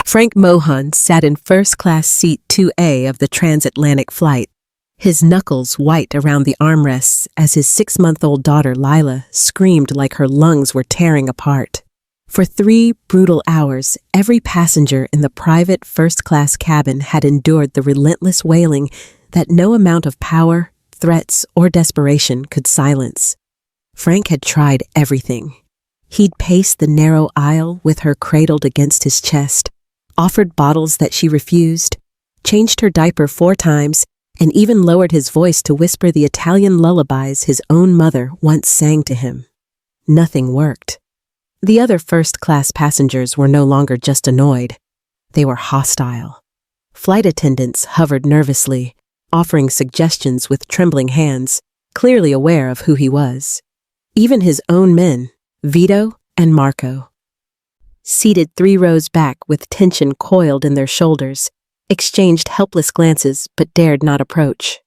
Frank Mohan sat in first-class seat 2A of the transatlantic flight, his knuckles white around the armrests as his 6-month-old daughter Lila screamed like her lungs were tearing apart. For 3 brutal hours, every passenger in the private first-class cabin had endured the relentless wailing that no amount of power, threats, or desperation could silence. Frank had tried everything. He'd paced the narrow aisle with her cradled against his chest, offered bottles that she refused, changed her diaper 4 times, and even lowered his voice to whisper the Italian lullabies his own mother once sang to him. Nothing worked. The other first-class passengers were no longer just annoyed. They were hostile. Flight attendants hovered nervously, offering suggestions with trembling hands, clearly aware of who he was. Even his own men, Vito and Marco, seated 3 rows back with tension coiled in their shoulders, exchanged helpless glances but dared not approach.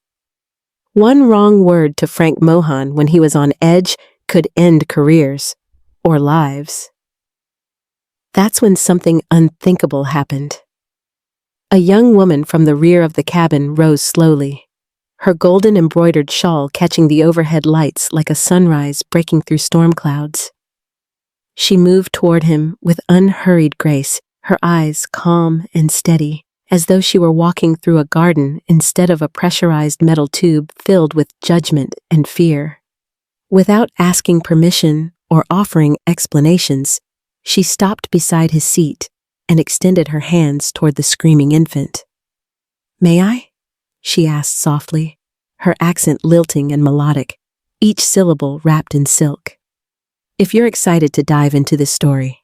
One wrong word to Frank Mohan when he was on edge could end careers or lives. That's when something unthinkable happened. A young woman from the rear of the cabin rose slowly, her golden embroidered shawl catching the overhead lights like a sunrise breaking through storm clouds. She moved toward him with unhurried grace, her eyes calm and steady, as though she were walking through a garden instead of a pressurized metal tube filled with judgment and fear. Without asking permission or offering explanations, she stopped beside his seat and extended her hands toward the screaming infant. "May I?" she asked softly, her accent lilting and melodic, each syllable wrapped in silk. If you're excited to dive into this story,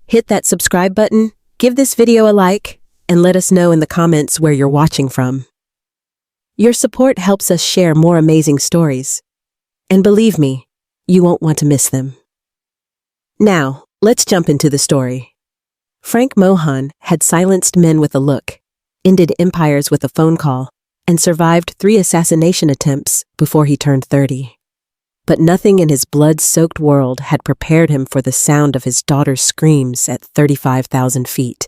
hit that subscribe button, give this video a like, and let us know in the comments where you're watching from. Your support helps us share more amazing stories, and believe me, you won't want to miss them. Now, let's jump into the story. Frank Mohan had silenced men with a look, ended empires with a phone call, and survived 3 assassination attempts before he turned 30. But nothing in his blood-soaked world had prepared him for the sound of his daughter's screams at 35,000 feet,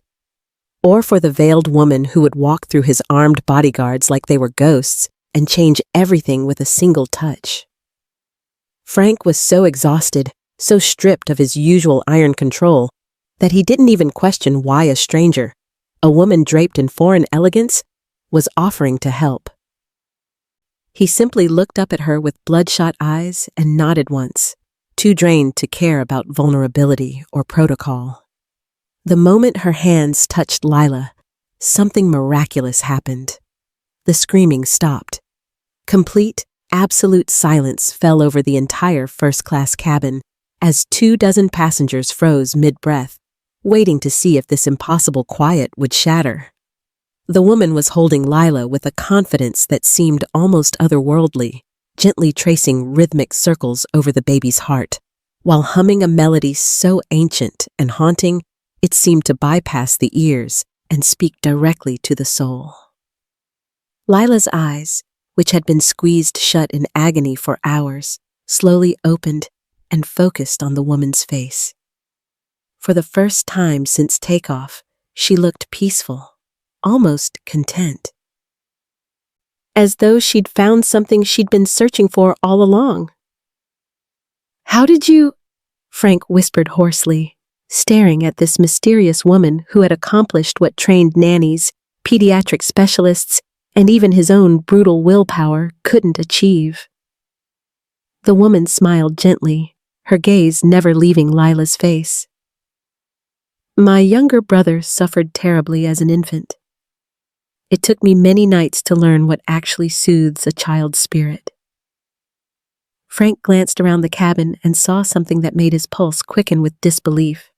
or for the veiled woman who would walk through his armed bodyguards like they were ghosts and change everything with a single touch. Frank was so exhausted, so stripped of his usual iron control, that he didn't even question why a stranger, a woman draped in foreign elegance, was offering to help. He simply looked up at her with bloodshot eyes and nodded once, too drained to care about vulnerability or protocol. The moment her hands touched Lila, something miraculous happened. The screaming stopped. Complete, absolute silence fell over the entire first-class cabin as 24 passengers froze mid-breath, waiting to see if this impossible quiet would shatter. The woman was holding Lila with a confidence that seemed almost otherworldly, gently tracing rhythmic circles over the baby's heart, while humming a melody so ancient and haunting it seemed to bypass the ears and speak directly to the soul. Lila's eyes, which had been squeezed shut in agony for hours, slowly opened and focused on the woman's face. For the first time since takeoff, she looked peaceful, almost content. As though she'd found something she'd been searching for all along. "How did you?" Frank whispered hoarsely, staring at this mysterious woman who had accomplished what trained nannies, pediatric specialists, and even his own brutal willpower couldn't achieve. The woman smiled gently, her gaze never leaving Lila's face. "My younger brother suffered terribly as an infant. It took me many nights to learn what actually soothes a child's spirit." Frank glanced around the cabin and saw something that made his pulse quicken with disbelief.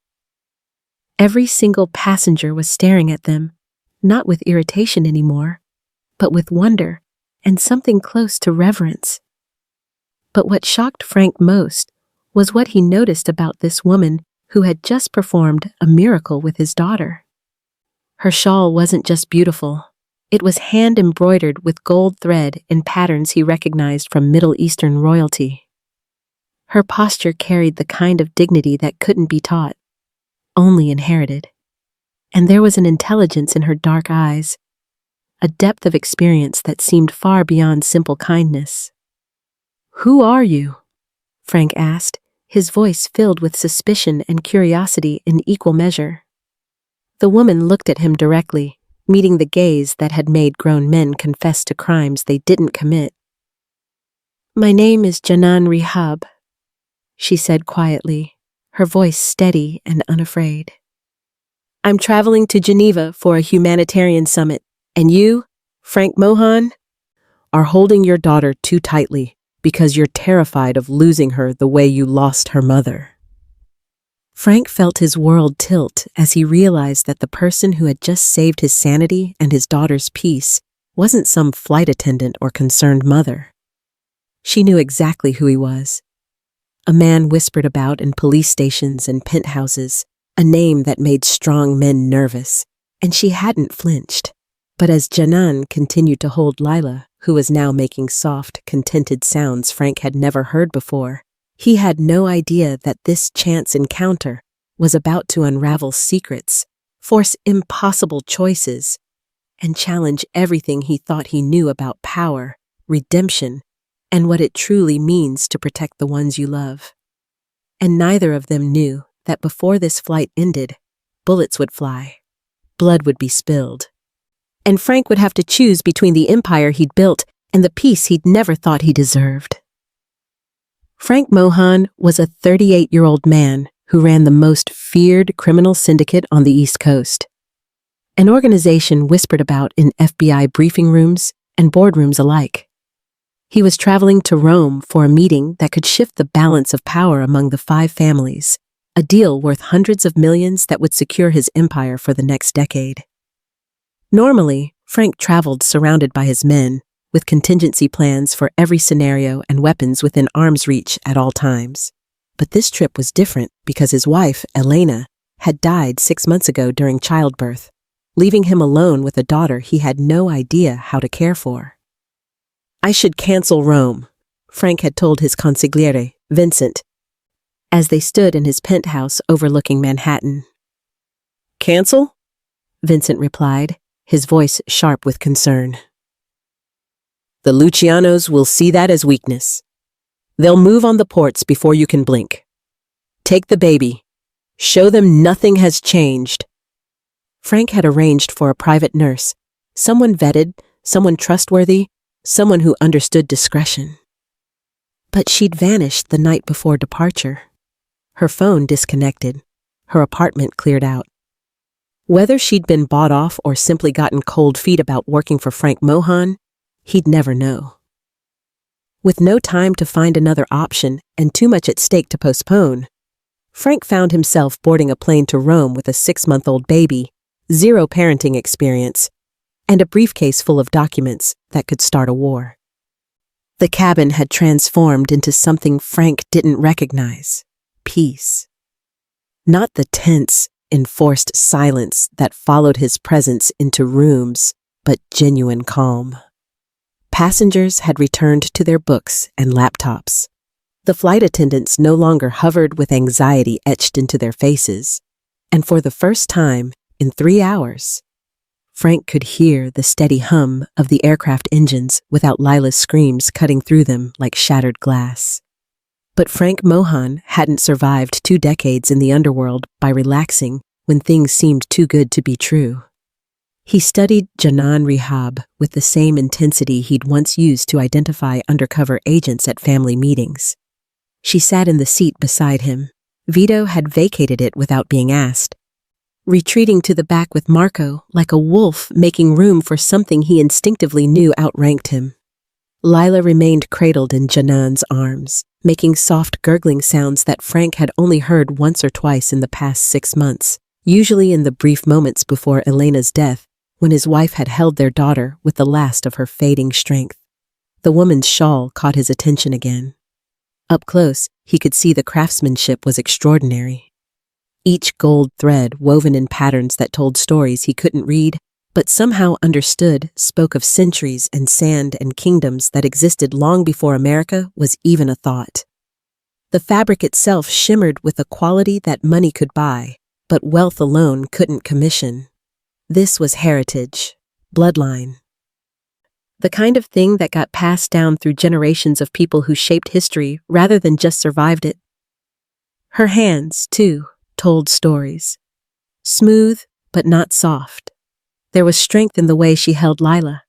Every single passenger was staring at them, not with irritation anymore, but with wonder and something close to reverence. But what shocked Frank most was what he noticed about this woman who had just performed a miracle with his daughter. Her shawl wasn't just beautiful. It was hand-embroidered with gold thread in patterns he recognized from Middle Eastern royalty. Her posture carried the kind of dignity that couldn't be taught, only inherited. and there was an intelligence in her dark eyes, a depth of experience that seemed far beyond simple kindness. "Who are you?" Frank asked, his voice filled with suspicion and curiosity in equal measure. The woman looked at him directly, meeting the gaze that had made grown men confess to crimes they didn't commit. "My name is Janan Rihab," she said quietly, her voice steady and unafraid. "I'm traveling to Geneva for a humanitarian summit, and you, Frank Mohan, are holding your daughter too tightly because you're terrified of losing her the way you lost her mother." Frank felt his world tilt as he realized that the person who had just saved his sanity and his daughter's peace wasn't some flight attendant or concerned mother. She knew exactly who he was. A man whispered about in police stations and penthouses, a name that made strong men nervous, and she hadn't flinched. But as Janan continued to hold Lila, who was now making soft, contented sounds Frank had never heard before, he had no idea that this chance encounter was about to unravel secrets, force impossible choices, and challenge everything he thought he knew about power, redemption, and what it truly means to protect the ones you love. And neither of them knew that before this flight ended, bullets would fly, blood would be spilled, and Frank would have to choose between the empire he'd built and the peace he'd never thought he deserved. Frank Mohan was a 38-year-old man who ran the most feared criminal syndicate on the East Coast, an organization whispered about in FBI briefing rooms and boardrooms alike. He was traveling to Rome for a meeting that could shift the balance of power among the 5 families, a deal worth hundreds of millions that would secure his empire for the next decade. Normally, Frank traveled surrounded by his men, with contingency plans for every scenario and weapons within arm's reach at all times. But this trip was different because his wife, Elena, had died 6 months ago during childbirth, leaving him alone with a daughter he had no idea how to care for. "I should cancel Rome," Frank had told his consigliere, Vincent, as they stood in his penthouse overlooking Manhattan. "Cancel?" Vincent replied, his voice sharp with concern. "The Lucianos will see that as weakness. They'll move on the ports before you can blink. Take the baby. Show them nothing has changed." Frank had arranged for a private nurse, someone vetted, someone trustworthy, someone who understood discretion. But she'd vanished the night before departure. Her phone disconnected, her apartment cleared out. Whether she'd been bought off or simply gotten cold feet about working for Frank Mohan, he'd never know. With no time to find another option and too much at stake to postpone, Frank found himself boarding a plane to Rome with a 6-month-old baby, 0 parenting experience, and a briefcase full of documents that could start a war. The cabin had transformed into something Frank didn't recognize: peace. Not the tense, enforced silence that followed his presence into rooms, but genuine calm. Passengers had returned to their books and laptops. The flight attendants no longer hovered with anxiety etched into their faces, and for the first time in 3 hours, Frank could hear the steady hum of the aircraft engines without Lila's screams cutting through them like shattered glass. But Frank Mohan hadn't survived 2 decades in the underworld by relaxing when things seemed too good to be true. He studied Janan Rihab with the same intensity he'd once used to identify undercover agents at family meetings. She sat in the seat beside him. Vito had vacated it without being asked, retreating to the back with Marco like a wolf making room for something he instinctively knew outranked him. Lila remained cradled in Janan's arms, making soft gurgling sounds that Frank had only heard once or twice in the past 6 months, usually in the brief moments before Elena's death, when his wife had held their daughter with the last of her fading strength. The woman's shawl caught his attention again. Up close, he could see the craftsmanship was extraordinary. Each gold thread, woven in patterns that told stories he couldn't read, but somehow understood, spoke of centuries and sand and kingdoms that existed long before America was even a thought. The fabric itself shimmered with a quality that money could buy, but wealth alone couldn't commission. This was heritage, bloodline. The kind of thing that got passed down through generations of people who shaped history rather than just survived it. Her hands, too, told stories. Smooth, but not soft. There was strength in the way she held Lila,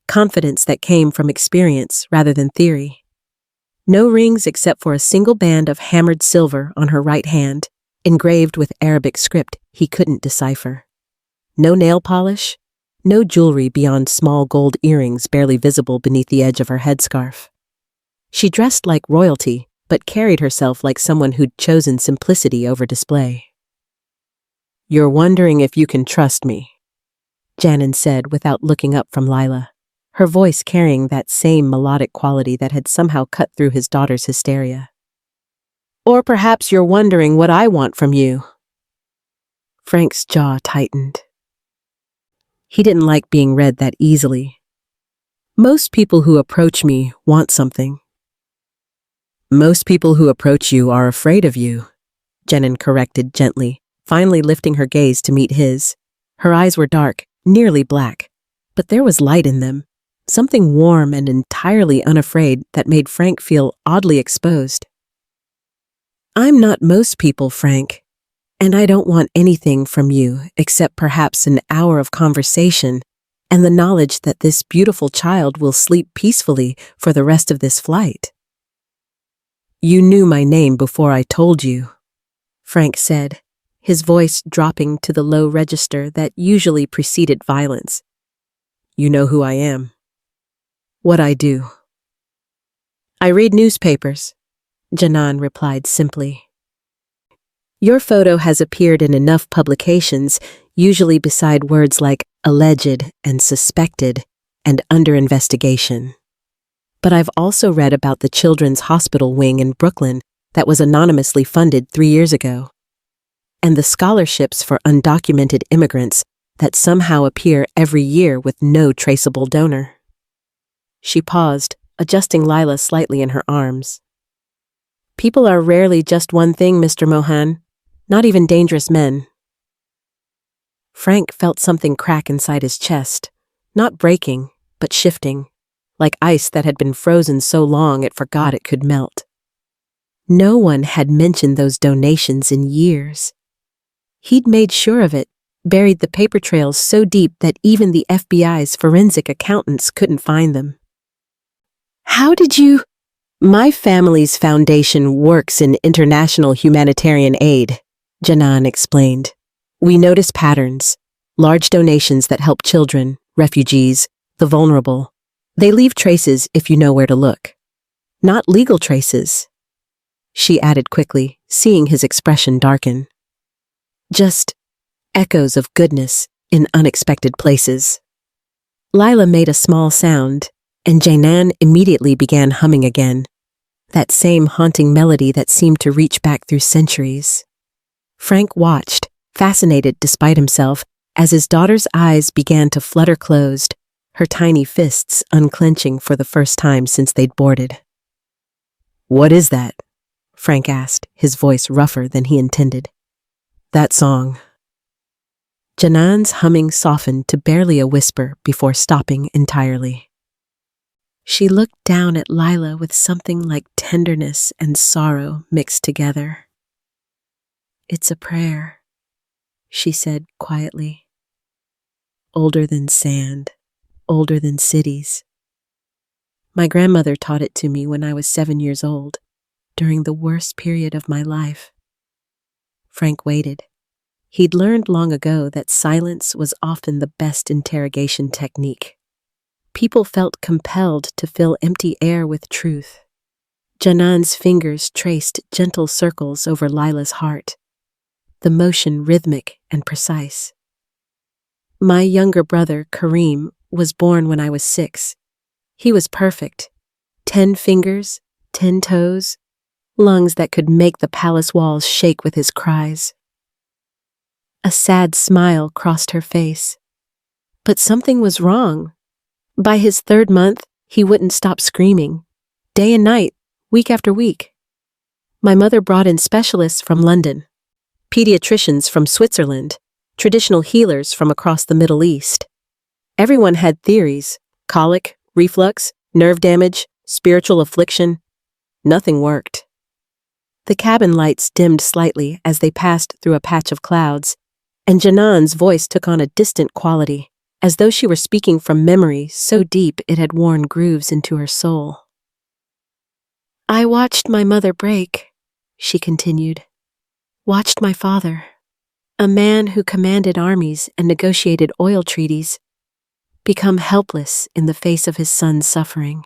confidence that came from experience rather than theory. No rings except for a single band of hammered silver on her right hand, engraved with Arabic script he couldn't decipher. No nail polish, no jewelry beyond small gold earrings barely visible beneath the edge of her headscarf. She dressed like royalty, but carried herself like someone who'd chosen simplicity over display. "You're wondering if you can trust me," Janan said without looking up from Lila, her voice carrying that same melodic quality that had somehow cut through his daughter's hysteria. "Or perhaps you're wondering what I want from you." Frank's jaw tightened. He didn't like being read that easily. "Most people who approach me want something." "Most people who approach you are afraid of you," Janan corrected gently, finally lifting her gaze to meet his. Her eyes were dark, nearly black, but there was light in them, something warm and entirely unafraid that made Frank feel oddly exposed. "I'm not most people, Frank. And I don't want anything from you except perhaps an hour of conversation and the knowledge that this beautiful child will sleep peacefully for the rest of this flight." "You knew my name before I told you," Frank said, his voice dropping to the low register that usually preceded violence. "You know who I am. What I do." "I read newspapers," Janan replied simply. "Your photo has appeared in enough publications, usually beside words like alleged and suspected and under investigation. But I've also read about the children's hospital wing in Brooklyn that was anonymously funded 3 years ago, and the scholarships for undocumented immigrants that somehow appear every year with no traceable donor." She paused, adjusting Lila slightly in her arms. "People are rarely just one thing, Mr. Mohan. Not even dangerous men." Frank felt something crack inside his chest, not breaking, but shifting, like ice that had been frozen so long it forgot it could melt. No one had mentioned those donations in years. He'd made sure of it, buried the paper trails so deep that even the FBI's forensic accountants couldn't find them. "How did you—" "My family's foundation works in international humanitarian aid," Janan explained. "We notice patterns, large donations that help children, refugees, the vulnerable. They leave traces if you know where to look. Not legal traces," she added quickly, seeing his expression darken. "Just echoes of goodness in unexpected places." Lila made a small sound, and Janan immediately began humming again, that same haunting melody that seemed to reach back through centuries. Frank watched, fascinated despite himself, as his daughter's eyes began to flutter closed, her tiny fists unclenching for the first time since they'd boarded. "What is that?" Frank asked, his voice rougher than he intended. "That song." Janan's humming softened to barely a whisper before stopping entirely. She looked down at Lila with something like tenderness and sorrow mixed together. "It's a prayer," she said quietly. "Older than sand, older than cities. My grandmother taught it to me when I was 7 years old, during the worst period of my life." Frank waited. He'd learned long ago that silence was often the best interrogation technique. People felt compelled to fill empty air with truth. Janan's fingers traced gentle circles over Lila's heart, the motion rhythmic and precise. "My younger brother, Kareem, was born when I was 6. He was perfect. 10 fingers, 10 toes, lungs that could make the palace walls shake with his cries." A sad smile crossed her face. But something was wrong. By his 3rd month, he wouldn't stop screaming, day and night, week after week. My mother brought in specialists from London. pediatricians from Switzerland, traditional healers from across the Middle East. Everyone had theories: colic, reflux, nerve damage, spiritual affliction. Nothing worked. The cabin lights dimmed slightly as they passed through a patch of clouds, and Janan's voice took on a distant quality, as though she were speaking from memory so deep it had worn grooves into her soul. "I watched my mother break," she continued. "Watched my father, a man who commanded armies and negotiated oil treaties, become helpless in the face of his son's suffering.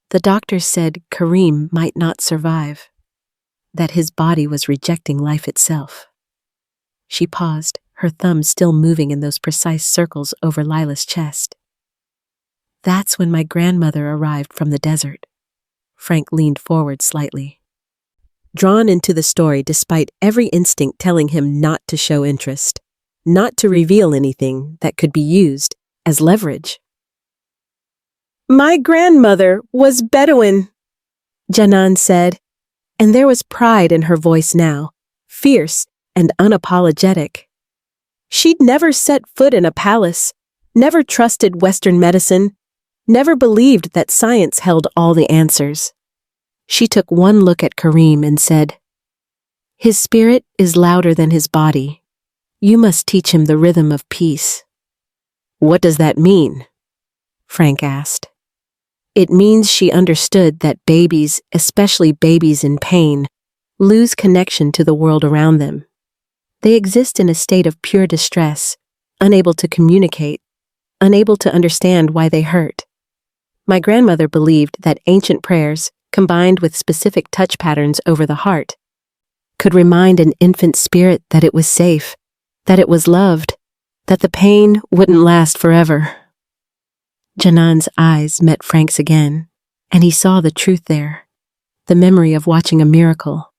The doctors said Karim might not survive, that his body was rejecting life itself." She paused, her thumb still moving in those precise circles over Lila's chest. "That's when my grandmother arrived from the desert." Frank leaned forward slightly, drawn into the story despite every instinct telling him not to show interest, not to reveal anything that could be used as leverage. "My grandmother was Bedouin," Janan said, and there was pride in her voice now, fierce and unapologetic. She'd never set foot in a palace, never trusted Western medicine, never believed that science held all the answers. She took one look at Karim and said, "His spirit is louder than his body. You must teach him the rhythm of peace." "What does that mean?" Frank asked. "It means she understood that babies, especially babies in pain, lose connection to the world around them. They exist in a state of pure distress, unable to communicate, unable to understand why they hurt. My grandmother believed that ancient prayers, combined with specific touch patterns over the heart, could remind an infant spirit that it was safe, that it was loved, that the pain wouldn't last forever." Janan's eyes met Frank's again, and he saw the truth there, the memory of watching a miracle,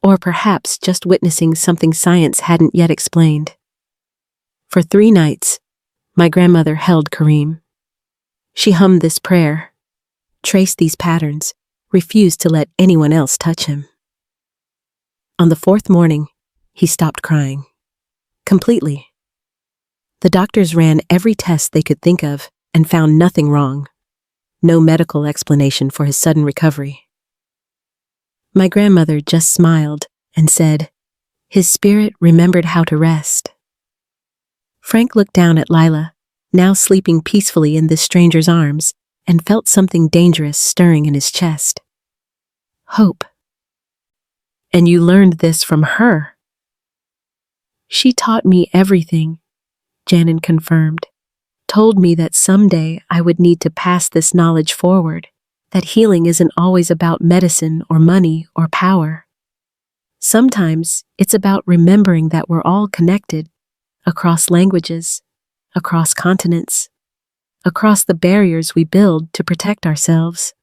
or perhaps just witnessing something science hadn't yet explained. For 3 nights, my grandmother held Karim. She hummed this prayer, traced these patterns, refused to let anyone else touch him. On the 4th morning, he stopped crying. Completely. The doctors ran every test they could think of and found nothing wrong. No medical explanation for his sudden recovery. My grandmother just smiled and said, "His spirit remembered how to rest." Frank looked down at Lila, now sleeping peacefully in this stranger's arms, and felt something dangerous stirring in his chest. Hope. "And you learned this from her?" "She taught me everything," Janan confirmed. "Told me that someday I would need to pass this knowledge forward, that healing isn't always about medicine or money or power. Sometimes it's about remembering that we're all connected, across languages, across continents, across the barriers we build to protect ourselves."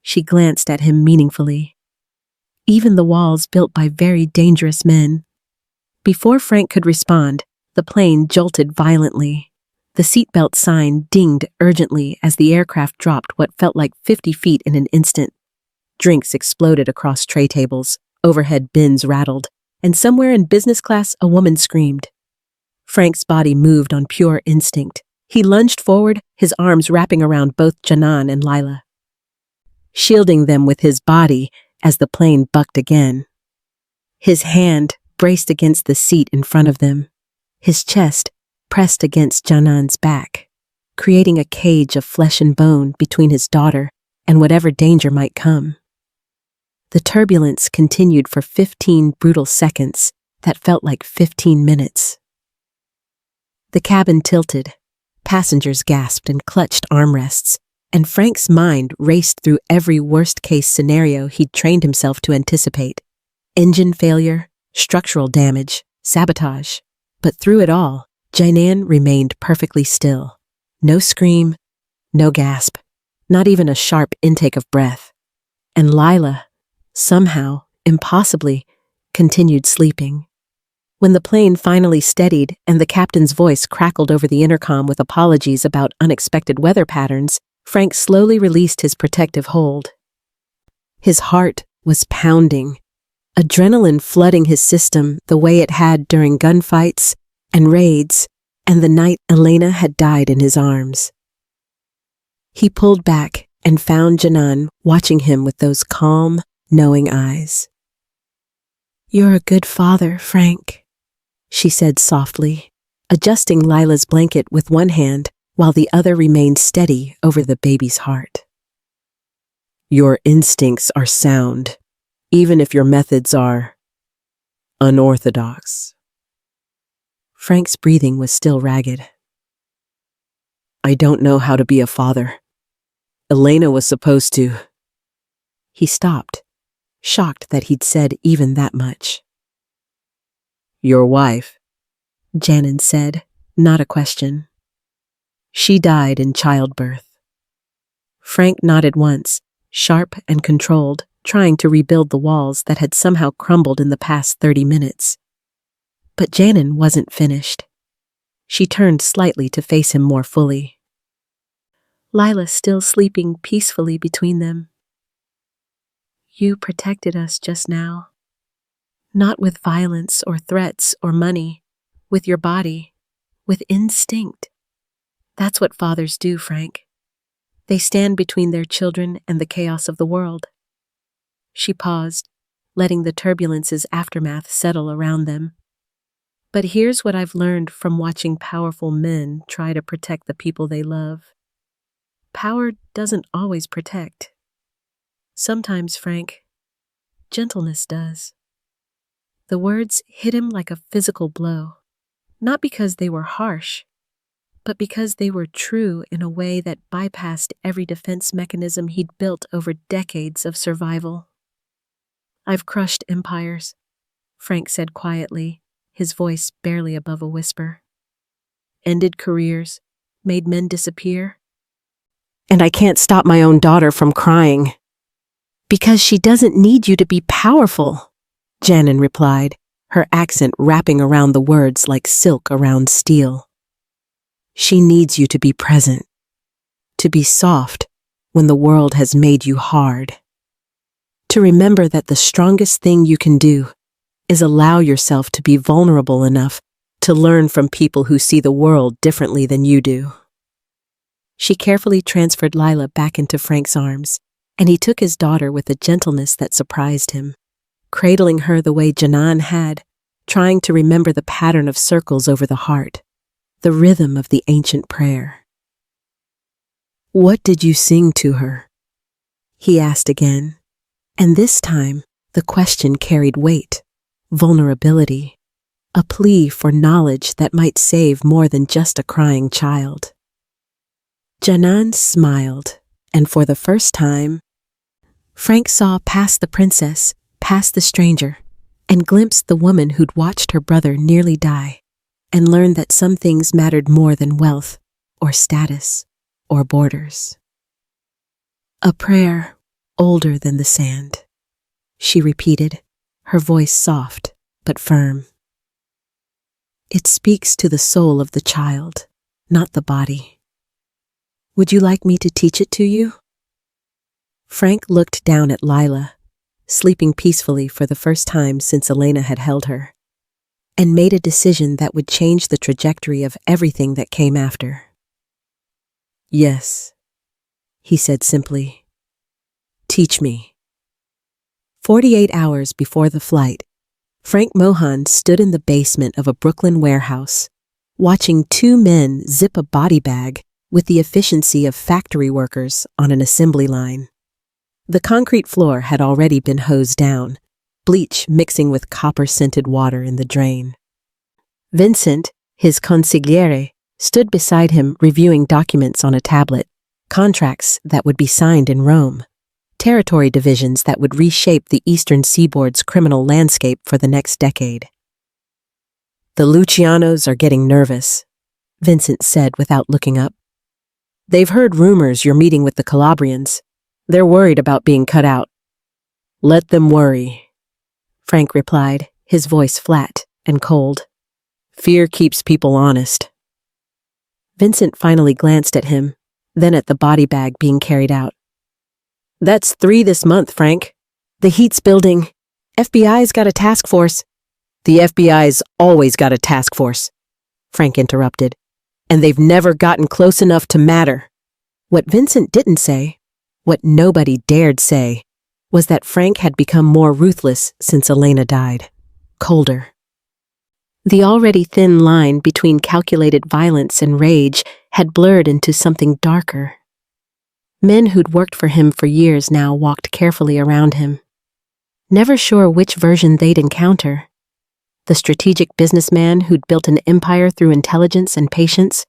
She glanced at him meaningfully. "Even the walls built by very dangerous men." Before Frank could respond, the plane jolted violently. The seatbelt sign dinged urgently as the aircraft dropped what felt like 50 feet in an instant. Drinks exploded across tray tables, overhead bins rattled, and somewhere in business class a woman screamed. Frank's body moved on pure instinct. He lunged forward, his arms wrapping around both Janan and Lila, shielding them with his body as the plane bucked again. His hand braced against the seat in front of them, his chest pressed against Janan's back, creating a cage of flesh and bone between his daughter and whatever danger might come. The turbulence continued for 15 brutal seconds that felt like 15 minutes. The cabin tilted, passengers gasped and clutched armrests, and Frank's mind raced through every worst-case scenario he'd trained himself to anticipate. Engine failure, structural damage, sabotage. But through it all, Janan remained perfectly still. No scream, no gasp, not even a sharp intake of breath. And Lila, somehow, impossibly, continued sleeping. When the plane finally steadied and the captain's voice crackled over the intercom with apologies about unexpected weather patterns, Frank slowly released his protective hold. His heart was pounding. adrenaline flooding his system the way it had during gunfights and raids and the night Elena had died in his arms. He pulled back and found Janan watching him with those calm, knowing eyes. "You're a good father, Frank," she said softly, adjusting Lila's blanket with one hand while the other remained steady over the baby's heart. "Your instincts are sound, even if your methods are unorthodox." Frank's breathing was still ragged. "I don't know how to be a father. Elena was supposed to." He stopped, shocked that he'd said even that much. "Your wife," Janan said, not a question. "She died in childbirth." Frank nodded once, sharp and controlled, trying to rebuild the walls that had somehow crumbled in the past 30 minutes. But Janan wasn't finished. She turned slightly to face him more fully. Lila still sleeping peacefully between them. "You protected us just now. Not with violence or threats or money, with your body, with instinct. That's what fathers do, Frank. They stand between their children and the chaos of the world." She paused, letting the turbulence's aftermath settle around them. "But here's what I've learned from watching powerful men try to protect the people they love. Power doesn't always protect. Sometimes, Frank, gentleness does." The words hit him like a physical blow, not because they were harsh, but because they were true in a way that bypassed every defense mechanism he'd built over decades of survival. "I've crushed empires," Frank said quietly, his voice barely above a whisper. "Ended careers, made men disappear. And I can't stop my own daughter from crying." "Because she doesn't need you to be powerful," Janan replied, her accent wrapping around the words like silk around steel. "She needs you to be present, to be soft when the world has made you hard. To remember that the strongest thing you can do is allow yourself to be vulnerable enough to learn from people who see the world differently than you do." She carefully transferred Lila back into Frank's arms, and he took his daughter with a gentleness that surprised him, cradling her the way Janan had, trying to remember the pattern of circles over the heart, the rhythm of the ancient prayer. "What did you sing to her?" he asked again, and this time the question carried weight, vulnerability, a plea for knowledge that might save more than just a crying child. Janan smiled, and for the first time, Frank saw past the princess, past the stranger, and glimpsed the woman who'd watched her brother nearly die, and learned that some things mattered more than wealth, or status, or borders. "A prayer older than the sand," she repeated, her voice soft but firm. "It speaks to the soul of the child, not the body. Would you like me to teach it to you?" Frank looked down at Lila, sleeping peacefully for the first time since Elena had held her, and made a decision that would change the trajectory of everything that came after. "Yes," he said simply. "Teach me." 48 hours before the flight, Frank Mohan stood in the basement of a Brooklyn warehouse, watching two men zip a body bag with the efficiency of factory workers on an assembly line. The concrete floor had already been hosed down, bleach mixing with copper-scented water in the drain. Vincent, his consigliere, stood beside him reviewing documents on a tablet, contracts that would be signed in Rome, territory divisions that would reshape the eastern seaboard's criminal landscape for the next decade. "The Lucianos are getting nervous," Vincent said without looking up. "They've heard rumors you're meeting with the Calabrians. They're worried about being cut out." "Let them worry," Frank replied, his voice flat and cold. "Fear keeps people honest." Vincent finally glanced at him, then at the body bag being carried out. "That's 3 this month, Frank. The heat's building, FBI's got a task force. The FBI's always got a task force, Frank interrupted, and they've never gotten close enough to matter. What Vincent didn't say, what nobody dared say, was that Frank had become more ruthless since Elena died. Colder. The already thin line between calculated violence and rage had blurred into something darker. Men who'd worked for him for years now walked carefully around him, never sure which version they'd encounter. The strategic businessman who'd built an empire through intelligence and patience,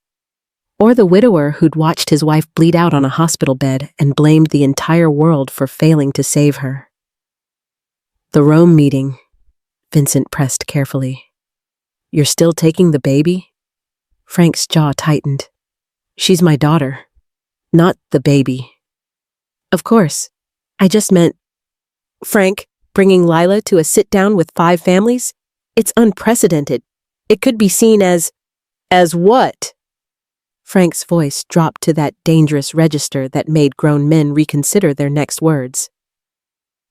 or the widower who'd watched his wife bleed out on a hospital bed and blamed the entire world for failing to save her. The Rome meeting, Vincent pressed carefully. You're still taking the baby? Frank's jaw tightened. She's my daughter, not the baby. Of course. I just meant, Frank, bringing Lila to a sit-down with 5 families? It's unprecedented. It could be seen as what? Frank's voice dropped to that dangerous register that made grown men reconsider their next words.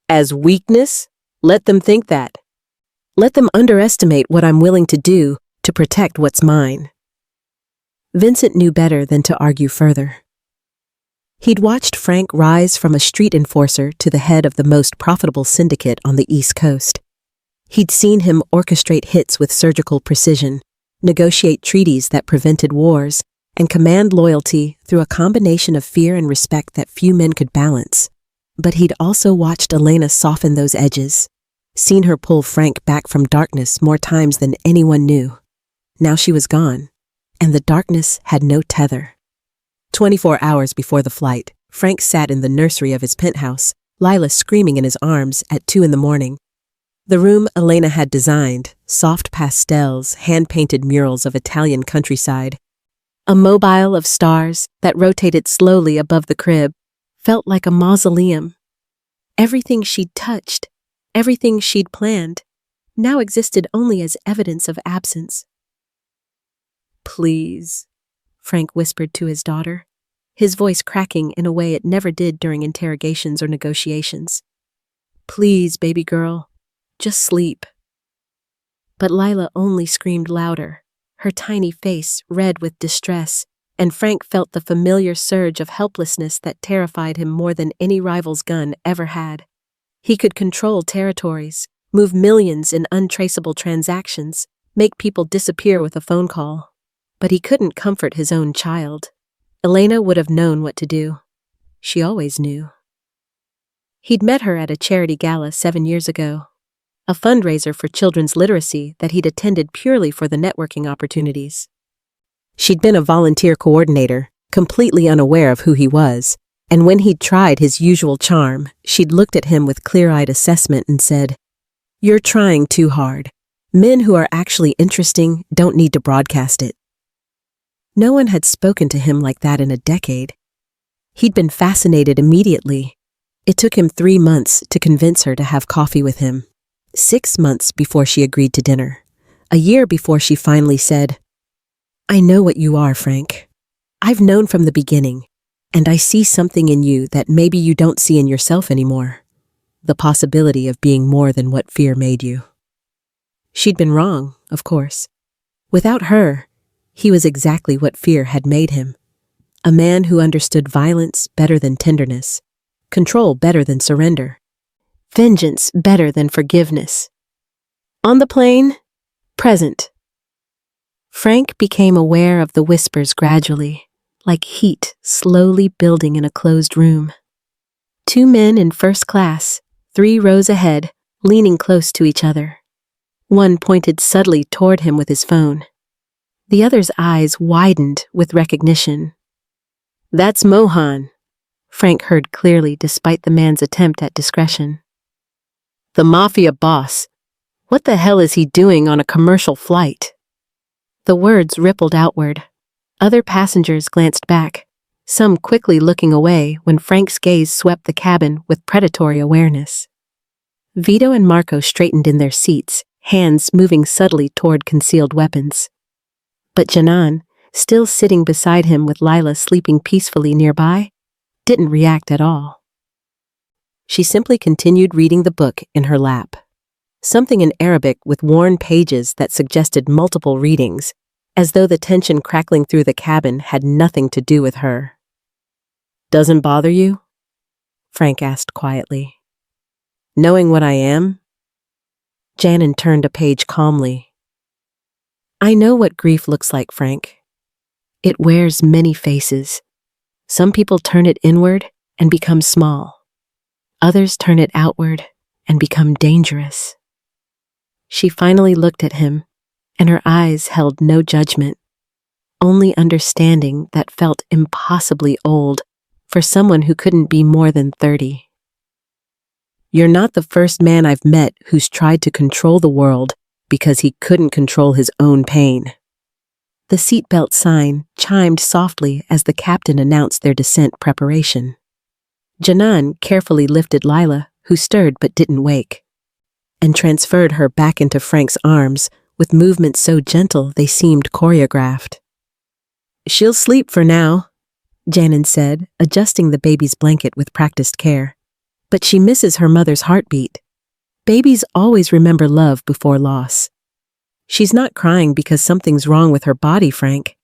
As weakness? Let them think that. Let them underestimate what I'm willing to do to protect what's mine. Vincent knew better than to argue further. He'd watched Frank rise from a street enforcer to the head of the most profitable syndicate on the East Coast. He'd seen him orchestrate hits with surgical precision, negotiate treaties that prevented wars, and command loyalty through a combination of fear and respect that few men could balance. But he'd also watched Elena soften those edges, seen her pull Frank back from darkness more times than anyone knew. Now she was gone, and the darkness had no tether. 24 hours before the flight, Frank sat in the nursery of his penthouse, Lila screaming in his arms at 2 a.m. The room Elena had designed, soft pastels, hand-painted murals of Italian countryside, a mobile of stars that rotated slowly above the crib, felt like a mausoleum. Everything she'd touched, everything she'd planned, now existed only as evidence of absence. Please, Frank whispered to his daughter, his voice cracking in a way it never did during interrogations or negotiations. Please, baby girl, just sleep. But Lila only screamed louder, her tiny face red with distress, and Frank felt the familiar surge of helplessness that terrified him more than any rival's gun ever had. He could control territories, move millions in untraceable transactions, make people disappear with a phone call. But he couldn't comfort his own child. Elena would have known what to do. She always knew. He'd met her at a charity gala 7 years ago, a fundraiser for children's literacy that he'd attended purely for the networking opportunities. She'd been a volunteer coordinator, completely unaware of who he was, and when he'd tried his usual charm, she'd looked at him with clear-eyed assessment and said, "You're trying too hard. Men who are actually interesting don't need to broadcast it." No one had spoken to him like that in a decade. He'd been fascinated immediately. It took him 3 months to convince her to have coffee with him. 6 months before she agreed to dinner. A year before she finally said, "I know what you are, Frank. I've known from the beginning, and I see something in you that maybe you don't see in yourself anymore. The possibility of being more than what fear made you." She'd been wrong, of course. Without her, he was exactly what fear had made him. A man who understood violence better than tenderness, control better than surrender, vengeance better than forgiveness. On the plane, present. Frank became aware of the whispers gradually, like heat slowly building in a closed room. 2 men in first class, 3 rows ahead, leaning close to each other. One pointed subtly toward him with his phone. The other's eyes widened with recognition. "That's Mohan," Frank heard clearly despite the man's attempt at discretion. "The Mafia boss. What the hell is he doing on a commercial flight?" The words rippled outward. Other passengers glanced back, some quickly looking away when Frank's gaze swept the cabin with predatory awareness. Vito and Marco straightened in their seats, hands moving subtly toward concealed weapons. But Janan, still sitting beside him with Lila sleeping peacefully nearby, didn't react at all. She simply continued reading the book in her lap. something in Arabic with worn pages that suggested multiple readings, as though the tension crackling through the cabin had nothing to do with her. "Doesn't bother you?" Frank asked quietly. "Knowing what I am?" Janan turned a page calmly. "I know what grief looks like, Frank. It wears many faces. Some people turn it inward and become small. Others turn it outward and become dangerous." She finally looked at him, and her eyes held no judgment, only understanding that felt impossibly old for someone who couldn't be more than 30. "You're not the first man I've met who's tried to control the world because he couldn't control his own pain." The seatbelt sign chimed softly as the captain announced their descent preparation. Janan carefully lifted Lila, who stirred but didn't wake, and transferred her back into Frank's arms with movements so gentle they seemed choreographed. "She'll sleep for now," Janan said, adjusting the baby's blanket with practiced care. "But she misses her mother's heartbeat. Babies always remember love before loss. She's not crying because something's wrong with her body, Frank.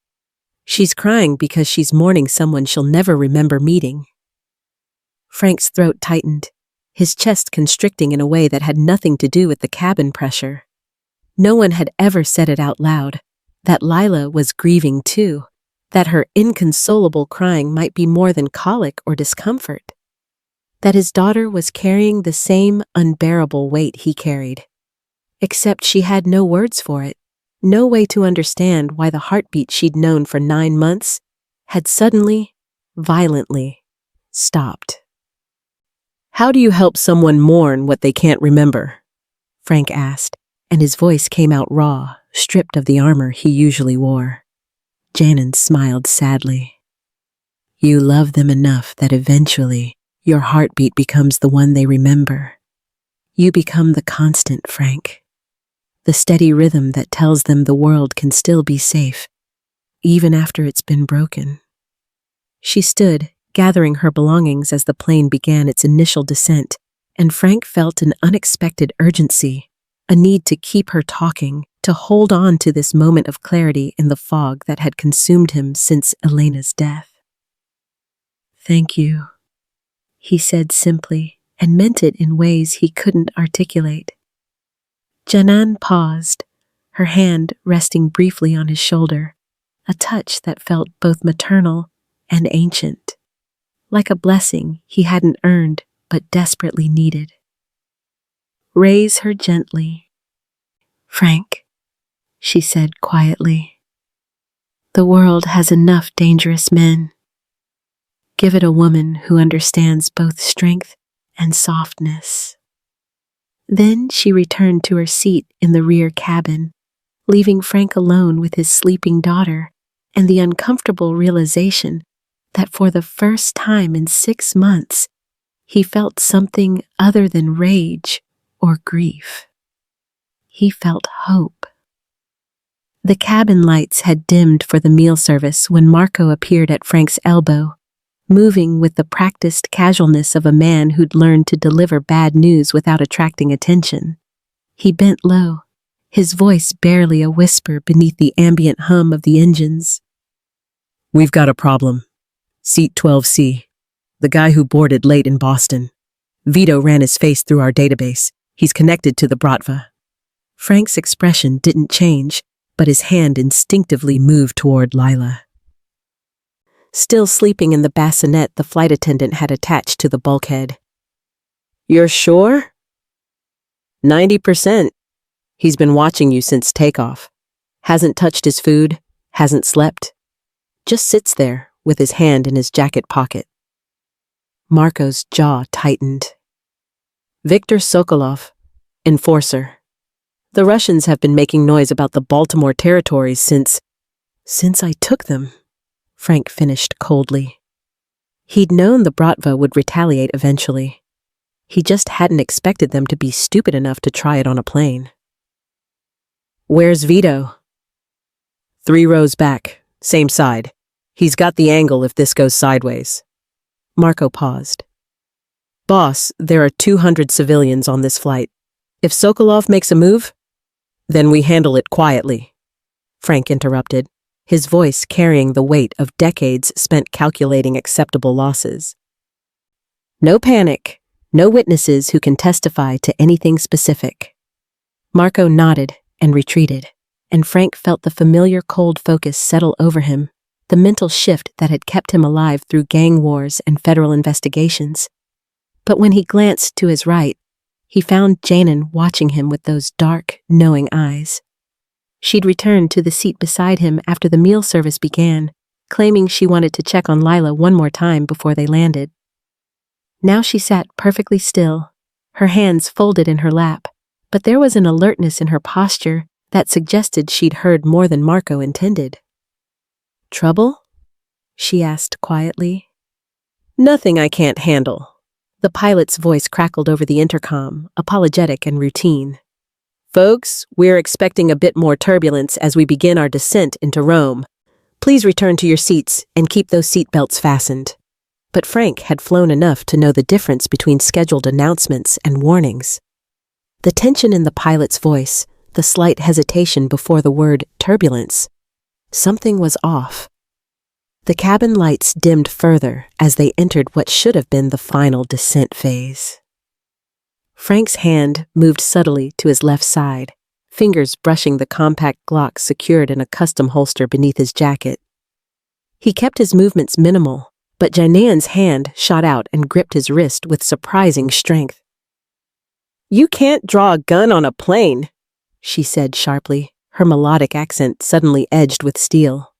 She's crying because she's mourning someone she'll never remember meeting." Frank's throat tightened, his chest constricting in a way that had nothing to do with the cabin pressure. No one had ever said it out loud, that Lila was grieving too, that her inconsolable crying might be more than colic or discomfort, that his daughter was carrying the same unbearable weight he carried. Except she had no words for it, no way to understand why the heartbeat she'd known for 9 months had suddenly, violently, stopped. "How do you help someone mourn what they can't remember?" Frank asked, and his voice came out raw, stripped of the armor he usually wore. Janan smiled sadly. "You love them enough that eventually your heartbeat becomes the one they remember. You become the constant, Frank. The steady rhythm that tells them the world can still be safe, even after it's been broken." She stood, gathering her belongings as the plane began its initial descent, and Frank felt an unexpected urgency, a need to keep her talking, to hold on to this moment of clarity in the fog that had consumed him since Elena's death. "Thank you," he said simply, and meant it in ways he couldn't articulate. Janan paused, her hand resting briefly on his shoulder, a touch that felt both maternal and ancient, like a blessing he hadn't earned but desperately needed. "Raise her gently, Frank," she said quietly. "The world has enough dangerous men. Give it a woman who understands both strength and softness." Then she returned to her seat in the rear cabin, leaving Frank alone with his sleeping daughter and the uncomfortable realization that for the first time in 6 months, he felt something other than rage or grief. He felt hope. The cabin lights had dimmed for the meal service when Marco appeared at Frank's elbow, moving with the practiced casualness of a man who'd learned to deliver bad news without attracting attention. He bent low, his voice barely a whisper beneath the ambient hum of the engines. "We've got a problem. Seat 12C. The guy who boarded late in Boston. Vito ran his face through our database. He's connected to the Bratva." Frank's expression didn't change, but his hand instinctively moved toward Lila. Still sleeping in the bassinet the flight attendant had attached to the bulkhead. "You're sure?" 90%. He's been watching you since takeoff. Hasn't touched his food, hasn't slept. Just sits there with his hand in his jacket pocket. Marco's jaw tightened. "Viktor Sokolov, enforcer. The Russians have been making noise about the Baltimore territories since I took them," Frank finished coldly. He'd known the Bratva would retaliate eventually. He just hadn't expected them to be stupid enough to try it on a plane. "Where's Vito?" 3 rows back, same side. He's got the angle if this goes sideways." Marco paused. "Boss, there are 200 civilians on this flight. If Sokolov makes a move, then we handle it quietly, Frank interrupted, his voice carrying the weight of decades spent calculating acceptable losses. No panic, no witnesses who can testify to anything specific. Marco nodded and retreated, and Frank felt the familiar cold focus settle over him, the mental shift that had kept him alive through gang wars and federal investigations. But when he glanced to his right, he found Janan watching him with those dark, knowing eyes. She'd returned to the seat beside him after the meal service began, claiming she wanted to check on Lila one more time before they landed. Now she sat perfectly still, her hands folded in her lap, but there was an alertness in her posture that suggested she'd heard more than Marco intended. "Trouble?" she asked quietly. "Nothing I can't handle." The pilot's voice crackled over the intercom, apologetic and routine. "Folks, we're expecting a bit more turbulence as we begin our descent into Rome. Please return to your seats and keep those seatbelts fastened." But Frank had flown enough to know the difference between scheduled announcements and warnings. The tension in the pilot's voice, the slight hesitation before the word turbulence, something was off. The cabin lights dimmed further as they entered what should have been the final descent phase. Frank's hand moved subtly to his left side, fingers brushing the compact Glock secured in a custom holster beneath his jacket. He kept his movements minimal, but Janan's hand shot out and gripped his wrist with surprising strength. "You can't draw a gun on a plane," she said sharply, her melodic accent suddenly edged with steel.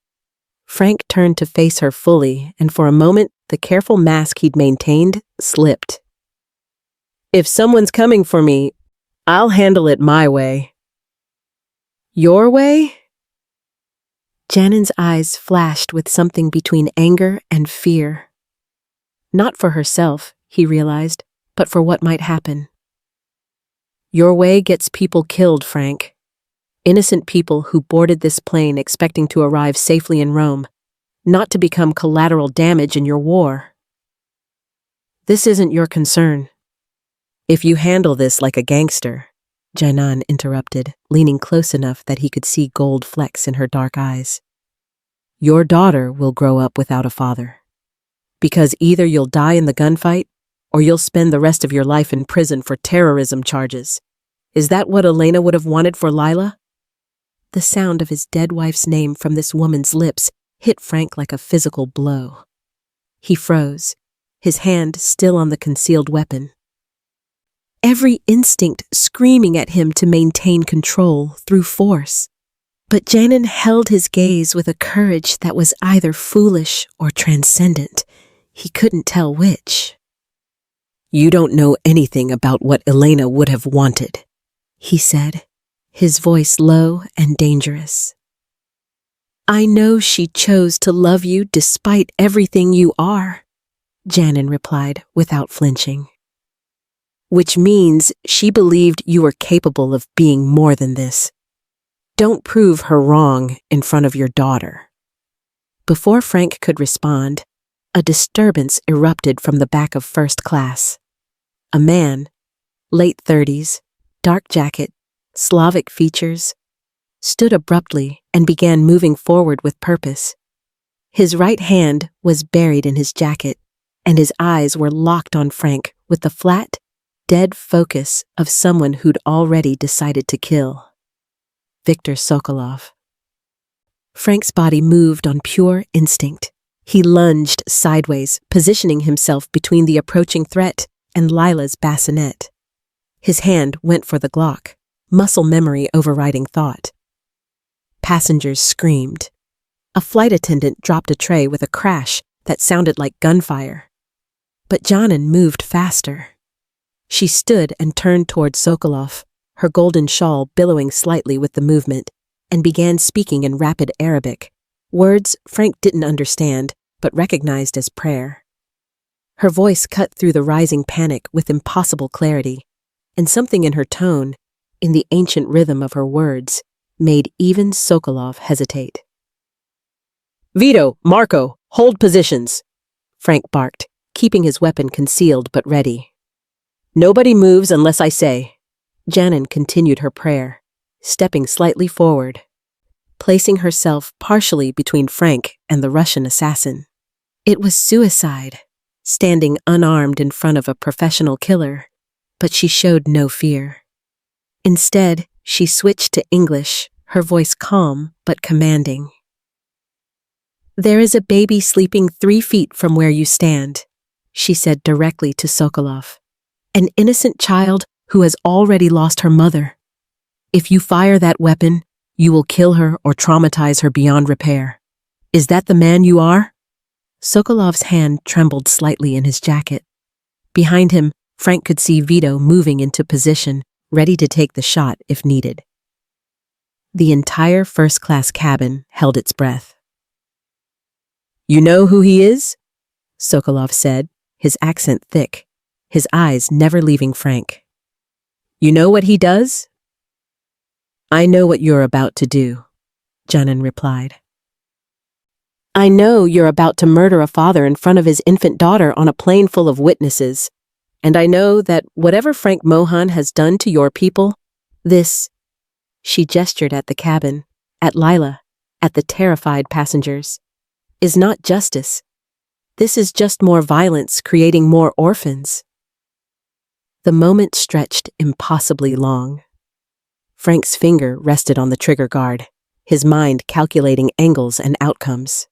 Frank turned to face her fully, and for a moment, the careful mask he'd maintained slipped. "If someone's coming for me, I'll handle it my way." "Your way?" Janan's eyes flashed with something between anger and fear. Not for herself, he realized, but for what might happen. "Your way gets people killed, Frank. Innocent people who boarded this plane expecting to arrive safely in Rome, not to become collateral damage in your war. This isn't your concern. If you handle this like a gangster," Janan interrupted, leaning close enough that he could see gold flecks in her dark eyes, "your daughter will grow up without a father. Because either you'll die in the gunfight, or you'll spend the rest of your life in prison for terrorism charges. Is that what Elena would have wanted for Lila?" The sound of his dead wife's name from this woman's lips hit Frank like a physical blow. He froze, his hand still on the concealed weapon. Every instinct screaming at him to maintain control through force. But Janan held his gaze with a courage that was either foolish or transcendent. He couldn't tell which. "You don't know anything about what Elena would have wanted," he said, his voice low and dangerous. "I know she chose to love you despite everything you are," Janan replied without flinching. "Which means she believed you were capable of being more than this. Don't prove her wrong in front of your daughter." Before Frank could respond, a disturbance erupted from the back of first class. A man, late 30s, dark jacket, Slavic features, stood abruptly and began moving forward with purpose. His right hand was buried in his jacket, and his eyes were locked on Frank with the flat, dead focus of someone who'd already decided to kill. Viktor Sokolov. Frank's body moved on pure instinct. He lunged sideways, positioning himself between the approaching threat and Lila's bassinet. His hand went for the Glock, muscle memory overriding thought. Passengers screamed. A flight attendant dropped a tray with a crash that sounded like gunfire. But Janan moved faster. She stood and turned toward Sokolov, her golden shawl billowing slightly with the movement, and began speaking in rapid Arabic, words Frank didn't understand but recognized as prayer. Her voice cut through the rising panic with impossible clarity, and something in her tone, in the ancient rhythm of her words, made even Sokolov hesitate. "Vito, Marco, hold positions," Frank barked, keeping his weapon concealed but ready. "Nobody moves unless I say. Janan continued her prayer, stepping slightly forward, placing herself partially between Frank and the Russian assassin. It was suicide, standing unarmed in front of a professional killer, but she showed no fear. Instead, she switched to English, her voice calm but commanding. "There is a baby sleeping 3 feet from where you stand," she said directly to Sokolov. "An innocent child who has already lost her mother. If you fire that weapon, you will kill her or traumatize her beyond repair. Is that the man you are?" Sokolov's hand trembled slightly in his jacket. Behind him, Frank could see Vito moving into position, ready to take the shot if needed. The entire first-class cabin held its breath. "You know who he is?" Sokolov said, his accent thick, his eyes never leaving Frank. "You know what he does?" "I know what you're about to do," Janan replied. "I know you're about to murder a father in front of his infant daughter on a plane full of witnesses. And I know that whatever Frank Mohan has done to your people, this," she gestured at the cabin, at Lila, at the terrified passengers, "is not justice. This is just more violence creating more orphans." The moment stretched impossibly long. Frank's finger rested on the trigger guard, his mind calculating angles and outcomes.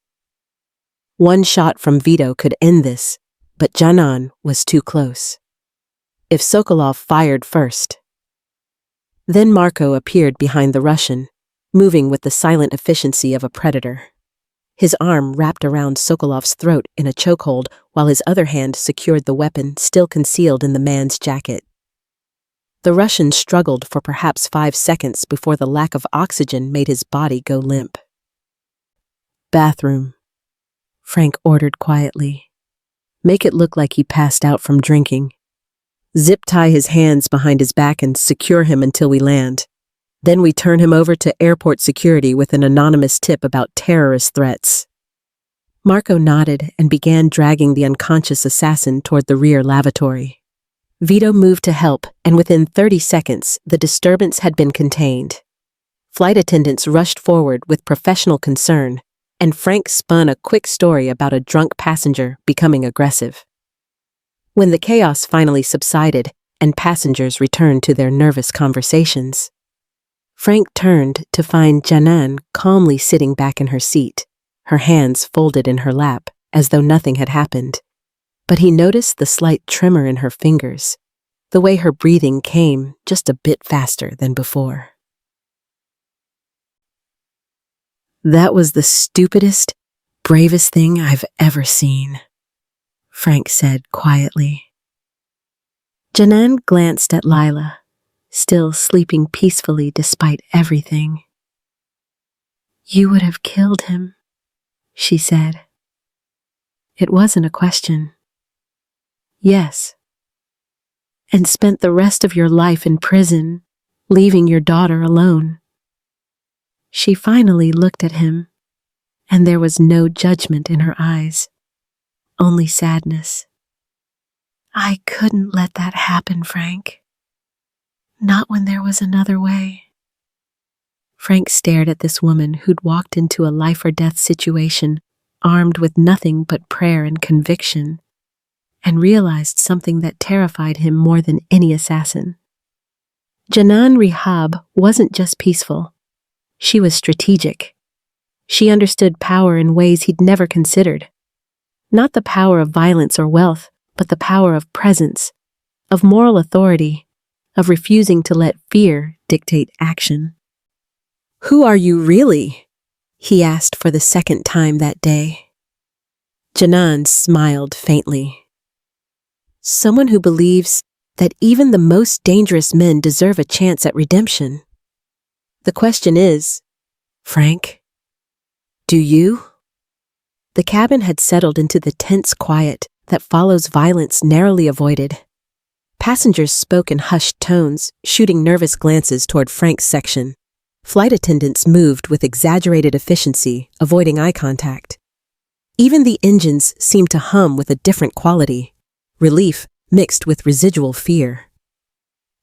One shot from Vito could end this, but Janan was too close. If Sokolov fired first. Then Marco appeared behind the Russian, moving with the silent efficiency of a predator. His arm wrapped around Sokolov's throat in a chokehold while his other hand secured the weapon still concealed in the man's jacket. The Russian struggled for perhaps 5 seconds before the lack of oxygen made his body go limp. "Bathroom," Frank ordered quietly. "Make it look like he passed out from drinking. Zip-tie his hands behind his back and secure him until we land. Then we turn him over to airport security with an anonymous tip about terrorist threats." Marco nodded and began dragging the unconscious assassin toward the rear lavatory. Vito moved to help, and within 30 seconds, the disturbance had been contained. Flight attendants rushed forward with professional concern, and Frank spun a quick story about a drunk passenger becoming aggressive. When the chaos finally subsided and passengers returned to their nervous conversations, Frank turned to find Janan calmly sitting back in her seat, her hands folded in her lap as though nothing had happened. But he noticed the slight tremor in her fingers, the way her breathing came just a bit faster than before. "That was the stupidest, bravest thing I've ever seen," Frank said quietly. Janan glanced at Lila, still sleeping peacefully despite everything. "You would have killed him," she said. It wasn't a question. "Yes." "And spent the rest of your life in prison, leaving your daughter alone." She finally looked at him, and there was no judgment in her eyes, only sadness. "I couldn't let that happen, Frank. Not when there was another way." Frank stared at this woman who'd walked into a life-or-death situation armed with nothing but prayer and conviction, and realized something that terrified him more than any assassin. Janan Rihab wasn't just peaceful. She was strategic. She understood power in ways he'd never considered. Not the power of violence or wealth, but the power of presence, of moral authority, of refusing to let fear dictate action. "Who are you really?" he asked for the second time that day. Janan smiled faintly. "Someone who believes that even the most dangerous men deserve a chance at redemption. The question is, Frank, do you?" The cabin had settled into the tense quiet that follows violence narrowly avoided. Passengers spoke in hushed tones, shooting nervous glances toward Frank's section. Flight attendants moved with exaggerated efficiency, avoiding eye contact. Even the engines seemed to hum with a different quality, relief mixed with residual fear.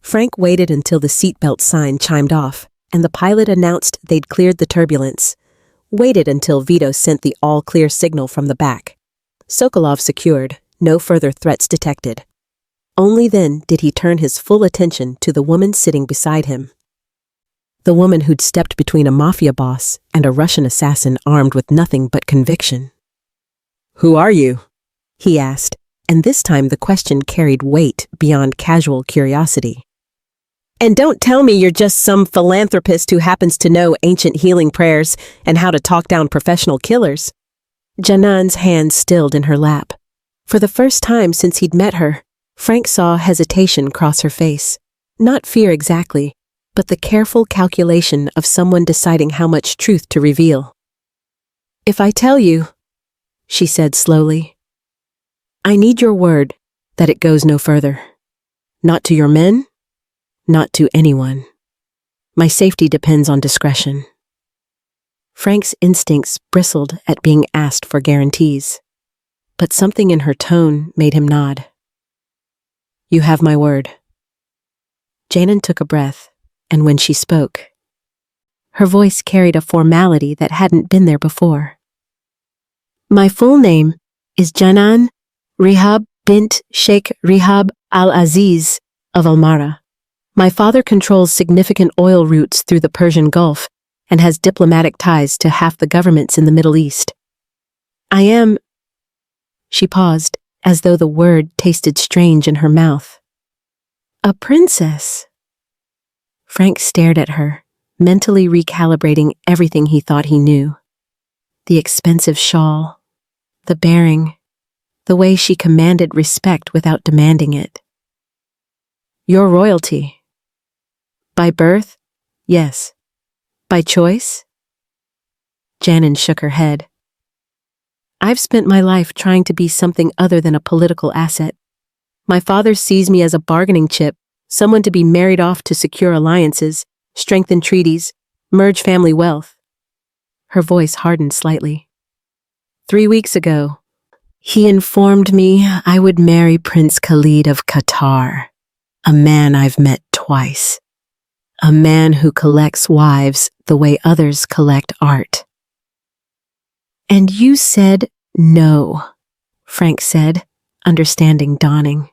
Frank waited until the seatbelt sign chimed off and the pilot announced they'd cleared the turbulence. Waited until Vito sent the all-clear signal from the back. Sokolov secured, no further threats detected. Only then did he turn his full attention to the woman sitting beside him. The woman who'd stepped between a Mafia boss and a Russian assassin armed with nothing but conviction. "Who are you?" he asked, and this time the question carried weight beyond casual curiosity. "And don't tell me you're just some philanthropist who happens to know ancient healing prayers and how to talk down professional killers." Janan's hand stilled in her lap. For the first time since he'd met her, Frank saw hesitation cross her face. Not fear exactly, but the careful calculation of someone deciding how much truth to reveal. "If I tell you," she said slowly, "I need your word that it goes no further. Not to your men, not to anyone. My safety depends on discretion." Frank's instincts bristled at being asked for guarantees, but something in her tone made him nod. "You have my word." Janan took a breath, and when she spoke, her voice carried a formality that hadn't been there before. "My full name is Janan Rihab bint Sheikh Rihab al-Aziz of Almara. My father controls significant oil routes through the Persian Gulf and has diplomatic ties to half the governments in the Middle East. I am—" She paused, as though the word tasted strange in her mouth. "A princess." Frank stared at her, mentally recalibrating everything he thought he knew. The expensive shawl, the bearing, the way she commanded respect without demanding it. "You're royalty." "By birth, yes. By choice?" Janan shook her head. "I've spent my life trying to be something other than a political asset. My father sees me as a bargaining chip, someone to be married off to secure alliances, strengthen treaties, merge family wealth." Her voice hardened slightly. 3 weeks ago, he informed me I would marry Prince Khalid of Qatar, a man I've met twice. A man who collects wives the way others collect art. "And you said no," Frank said, understanding dawning.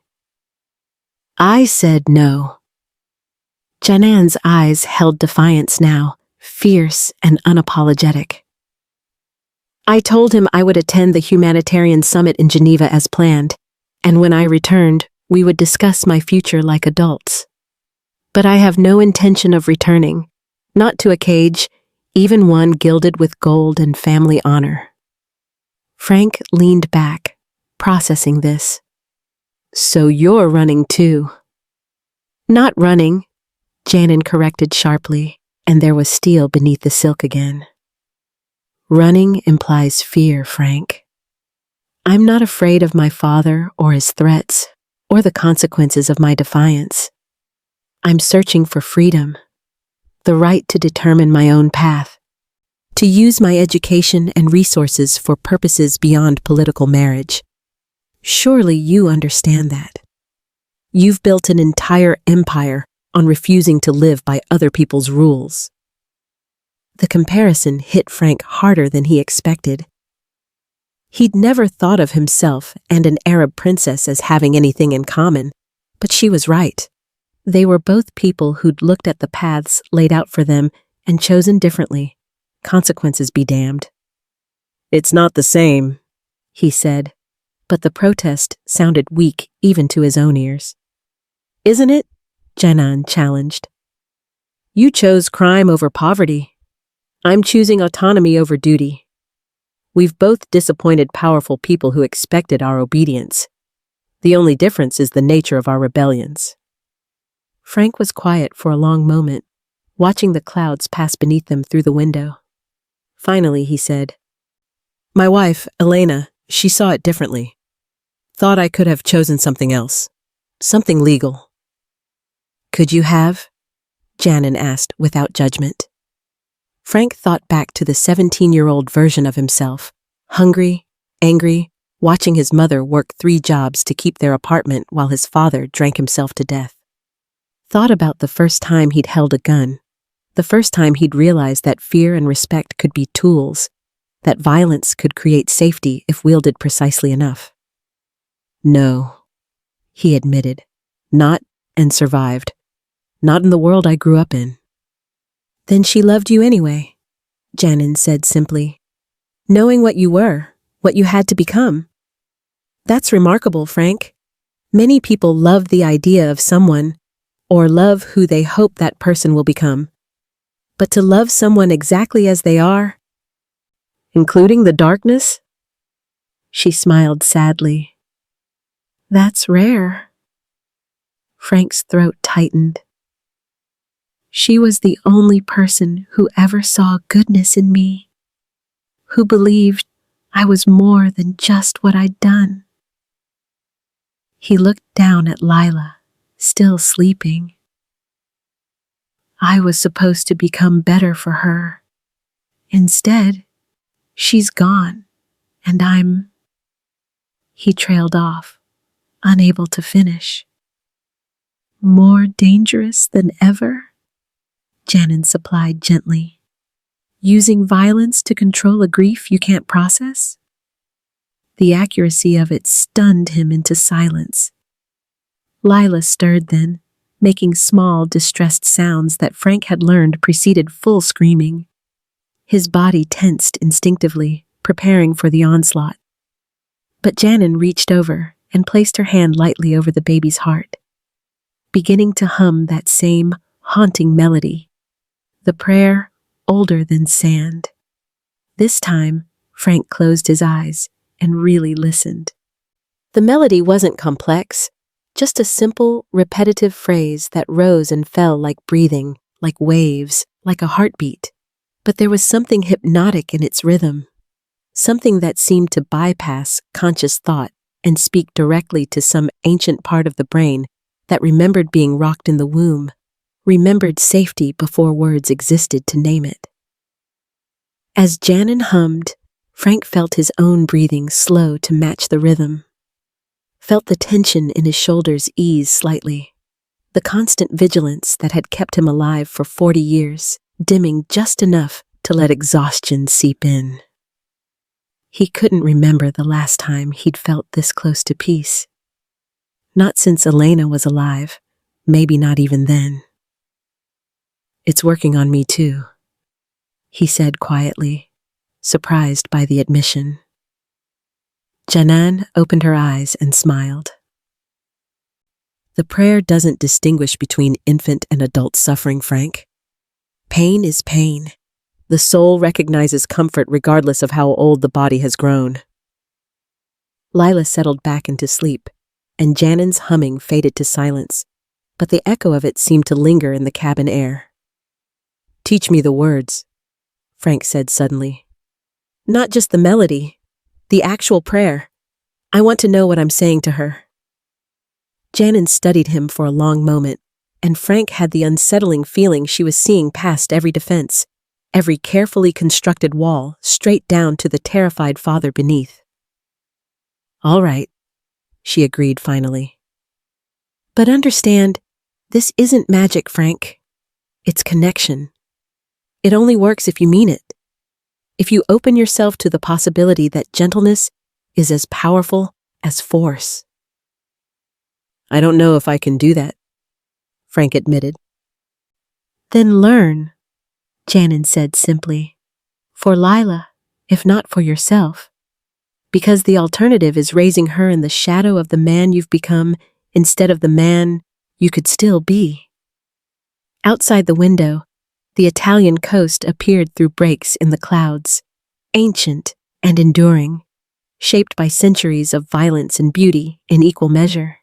"I said no." Janan's eyes held defiance now, fierce and unapologetic. "I told him I would attend the humanitarian summit in Geneva as planned, and when I returned, we would discuss my future like adults. But I have no intention of returning, not to a cage, even one gilded with gold and family honor." Frank leaned back, processing this. "So you're running too." "Not running," Janan corrected sharply, and there was steel beneath the silk again. "Running implies fear, Frank. I'm not afraid of my father or his threats, or the consequences of my defiance. I'm searching for freedom, the right to determine my own path, to use my education and resources for purposes beyond political marriage. Surely you understand that. You've built an entire empire on refusing to live by other people's rules." The comparison hit Frank harder than he expected. He'd never thought of himself and an Arab princess as having anything in common, but she was right. They were both people who'd looked at the paths laid out for them and chosen differently. Consequences be damned. "It's not the same," he said, but the protest sounded weak even to his own ears. "Isn't it?" Janan challenged. "You chose crime over poverty. I'm choosing autonomy over duty. We've both disappointed powerful people who expected our obedience. The only difference is the nature of our rebellions." Frank was quiet for a long moment, watching the clouds pass beneath them through the window. Finally, he said, "My wife, Elena, she saw it differently. Thought I could have chosen something else. Something legal." "Could you have?" Janan asked without judgment. Frank thought back to the 17-year-old version of himself, hungry, angry, watching his mother work 3 jobs to keep their apartment while his father drank himself to death. thought about the first time he'd held a gun, the first time he'd realized that fear and respect could be tools, that violence could create safety if wielded precisely enough. No, he admitted, not, and survived. Not in the world I grew up in. Then she loved you anyway, Janan said simply. Knowing what you were, what you had to become. That's remarkable, Frank. Many people love the idea of someone, or love who they hope that person will become. But to love someone exactly as they are, including the darkness? She smiled sadly. That's rare. Frank's throat tightened. She was the only person who ever saw goodness in me, who believed I was more than just what I'd done. He looked down at Lila, still sleeping. I was supposed to become better for her. Instead, she's gone, and I'm... He trailed off, unable to finish. More dangerous than ever? Janan supplied gently. Using violence to control a grief you can't process? The accuracy of it stunned him into silence. Lila stirred then, making small, distressed sounds that Frank had learned preceded full screaming. His body tensed instinctively, preparing for the onslaught. But Janan reached over and placed her hand lightly over the baby's heart, beginning to hum that same haunting melody. The prayer, older than sand. This time, Frank closed his eyes and really listened. The melody wasn't complex, just a simple, repetitive phrase that rose and fell like breathing, like waves, like a heartbeat. But there was something hypnotic in its rhythm, something that seemed to bypass conscious thought and speak directly to some ancient part of the brain that remembered being rocked in the womb, remembered safety before words existed to name it. As Janan hummed, Frank felt his own breathing slow to match the rhythm, felt the tension in his shoulders ease slightly, the constant vigilance that had kept him alive for 40 years, dimming just enough to let exhaustion seep in. He couldn't remember the last time he'd felt this close to peace. Not since Elena was alive, maybe not even then. It's working on me too, he said quietly, surprised by the admission. Janan opened her eyes and smiled. The prayer doesn't distinguish between infant and adult suffering, Frank. Pain is pain. The soul recognizes comfort regardless of how old the body has grown. Lila settled back into sleep, and Janan's humming faded to silence, but the echo of it seemed to linger in the cabin air. Teach me the words, Frank said suddenly. Not just the melody, the actual prayer. I want to know what I'm saying to her. Janan studied him for a long moment, and Frank had the unsettling feeling she was seeing past every defense, every carefully constructed wall, straight down to the terrified father beneath. All right, she agreed finally. But understand, this isn't magic, Frank. It's connection. It only works if you mean it. If you open yourself to the possibility that gentleness is as powerful as force. I don't know if I can do that, Frank admitted. Then learn, Janan said simply. For Lila, if not for yourself. Because the alternative is raising her in the shadow of the man you've become instead of the man you could still be. Outside the window, the Italian coast appeared through breaks in the clouds, ancient and enduring, shaped by centuries of violence and beauty in equal measure.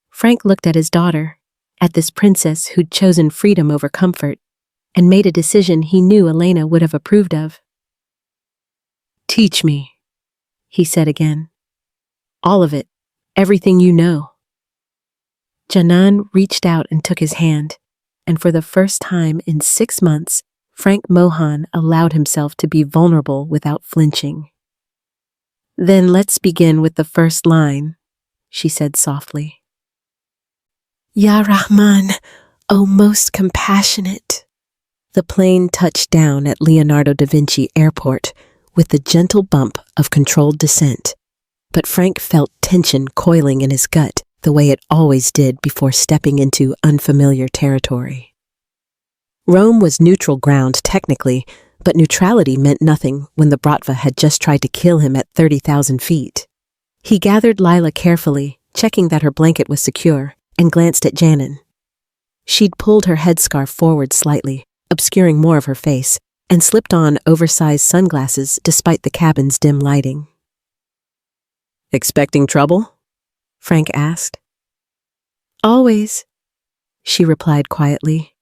Frank looked at his daughter, at this princess who'd chosen freedom over comfort, and made a decision he knew Elena would have approved of. Teach me, he said again. All of it, everything you know. Janan reached out and took his hand, and for the first time in 6 months, Frank Mohan allowed himself to be vulnerable without flinching. Then let's begin with the first line, she said softly. Ya Rahman, O most compassionate. The plane touched down at Leonardo da Vinci Airport with the gentle bump of controlled descent. But Frank felt tension coiling in his gut the way it always did before stepping into unfamiliar territory. Rome was neutral ground technically, but neutrality meant nothing when the Bratva had just tried to kill him at 30,000 feet. He gathered Lila carefully, checking that her blanket was secure, and glanced at Janan. She'd pulled her headscarf forward slightly, obscuring more of her face, and slipped on oversized sunglasses despite the cabin's dim lighting. "Expecting trouble?" Frank asked. "Always," she replied quietly.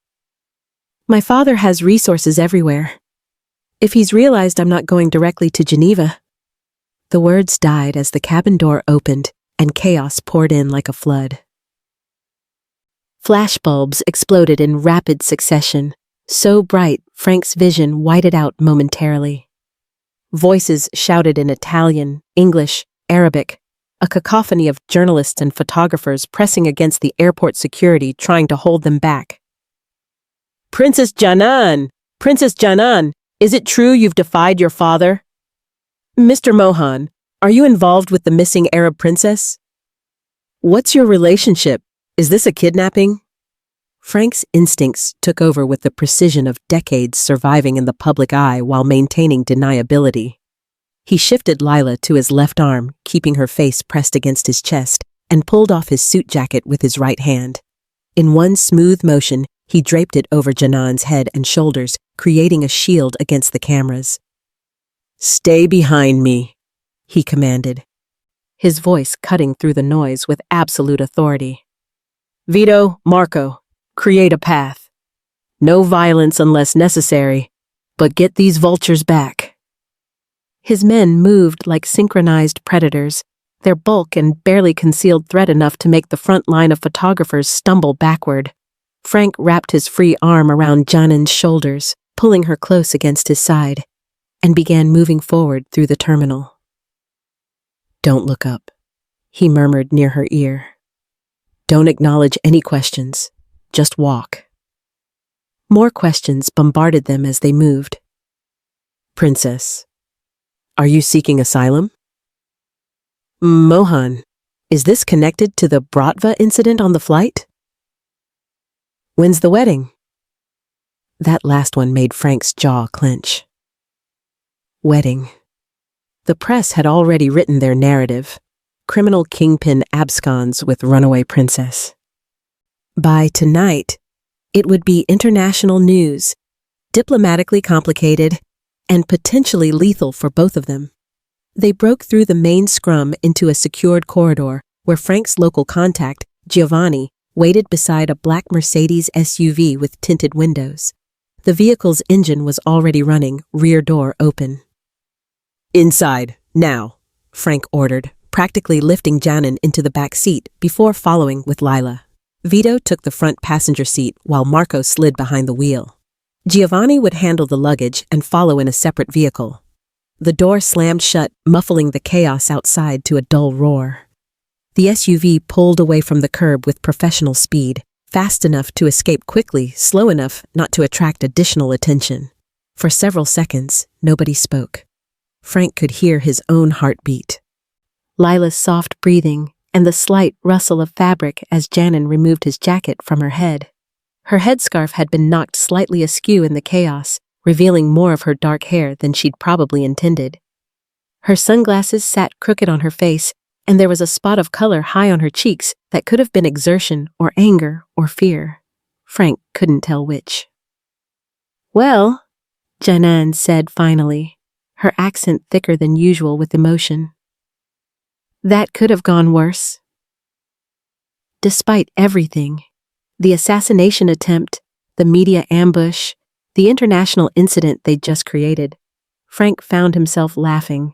"My father has resources everywhere. If he's realized I'm not going directly to Geneva." The words died as the cabin door opened and chaos poured in like a flood. Flashbulbs exploded in rapid succession, so bright Frank's vision whited out momentarily. Voices shouted in Italian, English, Arabic, a cacophony of journalists and photographers pressing against the airport security trying to hold them back. "Princess Janan! Princess Janan! Is it true you've defied your father? Mr. Mohan, are you involved with the missing Arab princess? What's your relationship? Is this a kidnapping?" Frank's instincts took over with the precision of decades surviving in the public eye while maintaining deniability. He shifted Lila to his left arm, keeping her face pressed against his chest, and pulled off his suit jacket with his right hand. In one smooth motion, he draped it over Janan's head and shoulders, creating a shield against the cameras. "Stay behind me," he commanded, his voice cutting through the noise with absolute authority. "Vito, Marco, create a path. No violence unless necessary, but get these vultures back." His men moved like synchronized predators, their bulk and barely concealed threat enough to make the front line of photographers stumble backward. Frank wrapped his free arm around Janan's shoulders, pulling her close against his side, and began moving forward through the terminal. "Don't look up," he murmured near her ear. "Don't acknowledge any questions. Just walk." More questions bombarded them as they moved. "Princess, are you seeking asylum?" "Mohan, is this connected to the Bratva incident on the flight?" "When's the wedding?" That last one made Frank's jaw clench. Wedding. The press had already written their narrative. Criminal kingpin absconds with runaway princess. By tonight, it would be international news, diplomatically complicated, and potentially lethal for both of them. They broke through the main scrum into a secured corridor where Frank's local contact, Giovanni, waited beside a black Mercedes SUV with tinted windows. The vehicle's engine was already running, rear door open. "Inside, now," Frank ordered, practically lifting Janan into the back seat before following with Lila. Vito took the front passenger seat while Marco slid behind the wheel. Giovanni would handle the luggage and follow in a separate vehicle. The door slammed shut, muffling the chaos outside to a dull roar. The SUV pulled away from the curb with professional speed, fast enough to escape quickly, slow enough not to attract additional attention. For several seconds, nobody spoke. Frank could hear his own heartbeat. Lila's soft breathing and the slight rustle of fabric as Janan removed his jacket from her head. Her headscarf had been knocked slightly askew in the chaos, revealing more of her dark hair than she'd probably intended. Her sunglasses sat crooked on her face, and there was a spot of color high on her cheeks that could have been exertion or anger or fear. Frank couldn't tell which. "Well," Janan said finally, her accent thicker than usual with emotion. "That could have gone worse." Despite everything, the assassination attempt, the media ambush, the international incident they'd just created, Frank found himself laughing.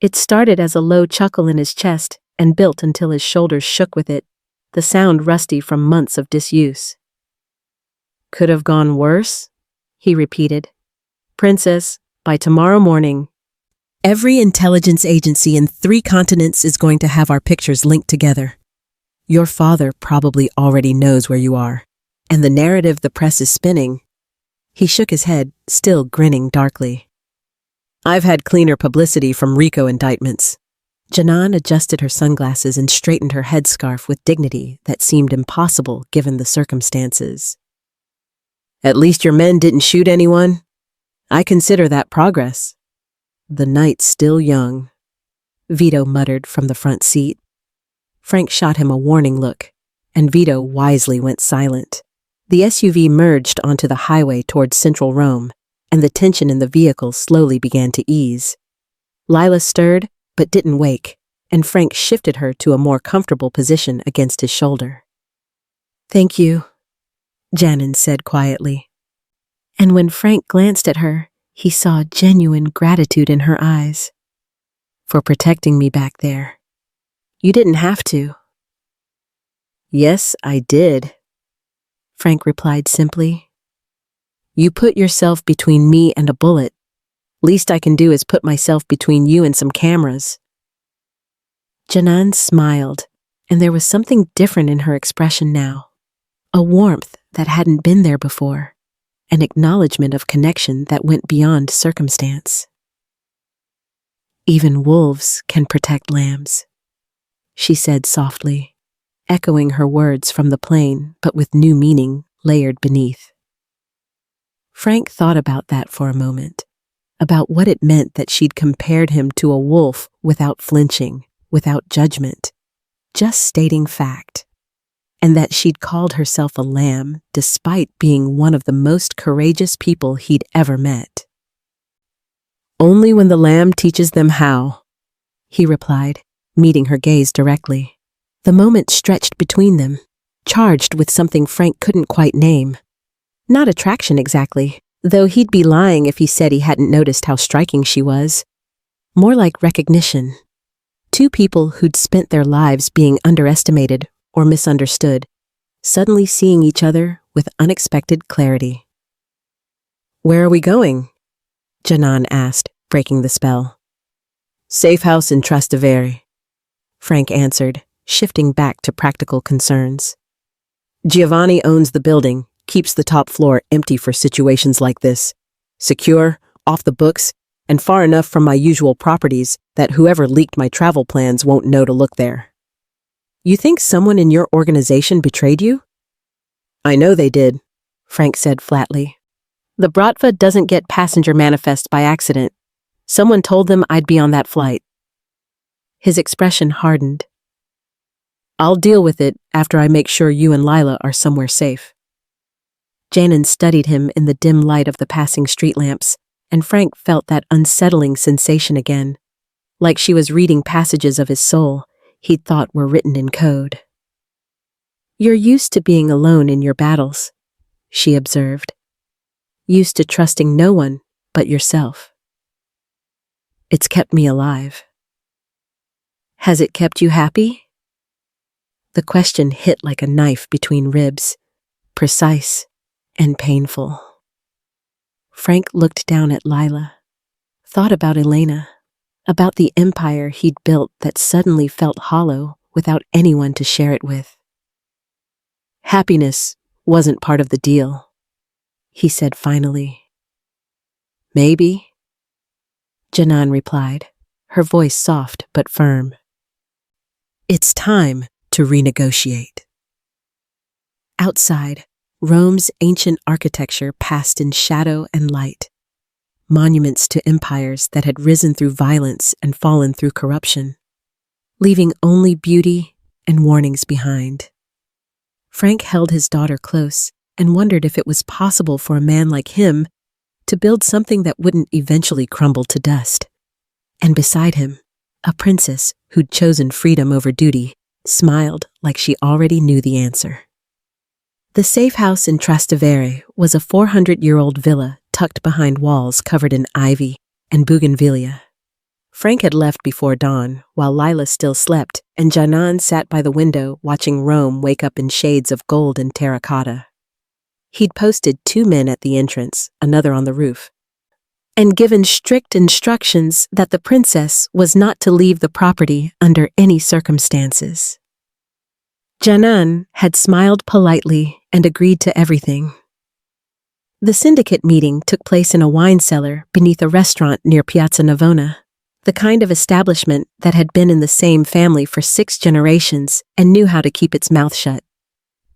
It started as a low chuckle in his chest and built until his shoulders shook with it, the sound rusty from months of disuse. "Could have gone worse?" he repeated. "Princess, by tomorrow morning, every intelligence agency in 3 continents is going to have our pictures linked together. Your father probably already knows where you are, and the narrative the press is spinning. He shook his head, still grinning darkly. I've had cleaner publicity from RICO indictments. Janan adjusted her sunglasses and straightened her headscarf with dignity that seemed impossible given the circumstances. At least your men didn't shoot anyone. I consider that progress. The night's still young, Vito muttered from the front seat. Frank shot him a warning look, and Vito wisely went silent. The SUV merged onto the highway towards central Rome, and the tension in the vehicle slowly began to ease. Lila stirred, but didn't wake, and Frank shifted her to a more comfortable position against his shoulder. Thank you, Janan said quietly. And when Frank glanced at her, he saw genuine gratitude in her eyes. For protecting me back there. You didn't have to. Yes, I did, Frank replied simply. You put yourself between me and a bullet. Least I can do is put myself between you and some cameras. Janan smiled, and there was something different in her expression now. A warmth that hadn't been there before. An acknowledgement of connection that went beyond circumstance. Even wolves can protect lambs, she said softly, echoing her words from the plane but with new meaning layered beneath. Frank thought about that for a moment, about what it meant that she'd compared him to a wolf without flinching, without judgment, just stating fact, and that she'd called herself a lamb despite being one of the most courageous people he'd ever met. Only when the lamb teaches them how, he replied, meeting her gaze directly. The moment stretched between them, charged with something Frank couldn't quite name. Not attraction exactly, though he'd be lying if he said he hadn't noticed how striking she was. More like recognition. Two people who'd spent their lives being underestimated or misunderstood, suddenly seeing each other with unexpected clarity. Where are we going? Janan asked, breaking the spell. Safe house in Trastevere, Frank answered, shifting back to practical concerns. Giovanni owns the building, keeps the top floor empty for situations like this. Secure, off the books, and far enough from my usual properties that whoever leaked my travel plans won't know to look there. You think someone in your organization betrayed you? I know they did, Frank said flatly. The Bratva doesn't get passenger manifests by accident. Someone told them I'd be on that flight. His expression hardened. I'll deal with it after I make sure you and Lila are somewhere safe. Janan studied him in the dim light of the passing street lamps, and Frank felt that unsettling sensation again, like she was reading passages of his soul he'd thought were written in code. You're used to being alone in your battles, she observed. Used to trusting no one but yourself. It's kept me alive. Has it kept you happy? The question hit like a knife between ribs, precise and painful. Frank looked down at Lila, thought about Elena, about the empire he'd built that suddenly felt hollow without anyone to share it with. Happiness wasn't part of the deal, he said finally. Maybe, Janan replied, her voice soft but firm. It's time to renegotiate. Outside, Rome's ancient architecture passed in shadow and light, monuments to empires that had risen through violence and fallen through corruption, leaving only beauty and warnings behind. Frank held his daughter close and wondered if it was possible for a man like him to build something that wouldn't eventually crumble to dust. And beside him, a princess who'd chosen freedom over duty smiled like she already knew the answer. The safe house in Trastevere was a 400-year-old villa tucked behind walls covered in ivy and bougainvillea. Frank had left before dawn, while Lila still slept, and Janan sat by the window watching Rome wake up in shades of gold and terracotta. He'd posted 2 men at the entrance, another on the roof, and given strict instructions that the princess was not to leave the property under any circumstances. Janan had smiled politely and agreed to everything. The syndicate meeting took place in a wine cellar beneath a restaurant near Piazza Navona, the kind of establishment that had been in the same family for 6 generations and knew how to keep its mouth shut.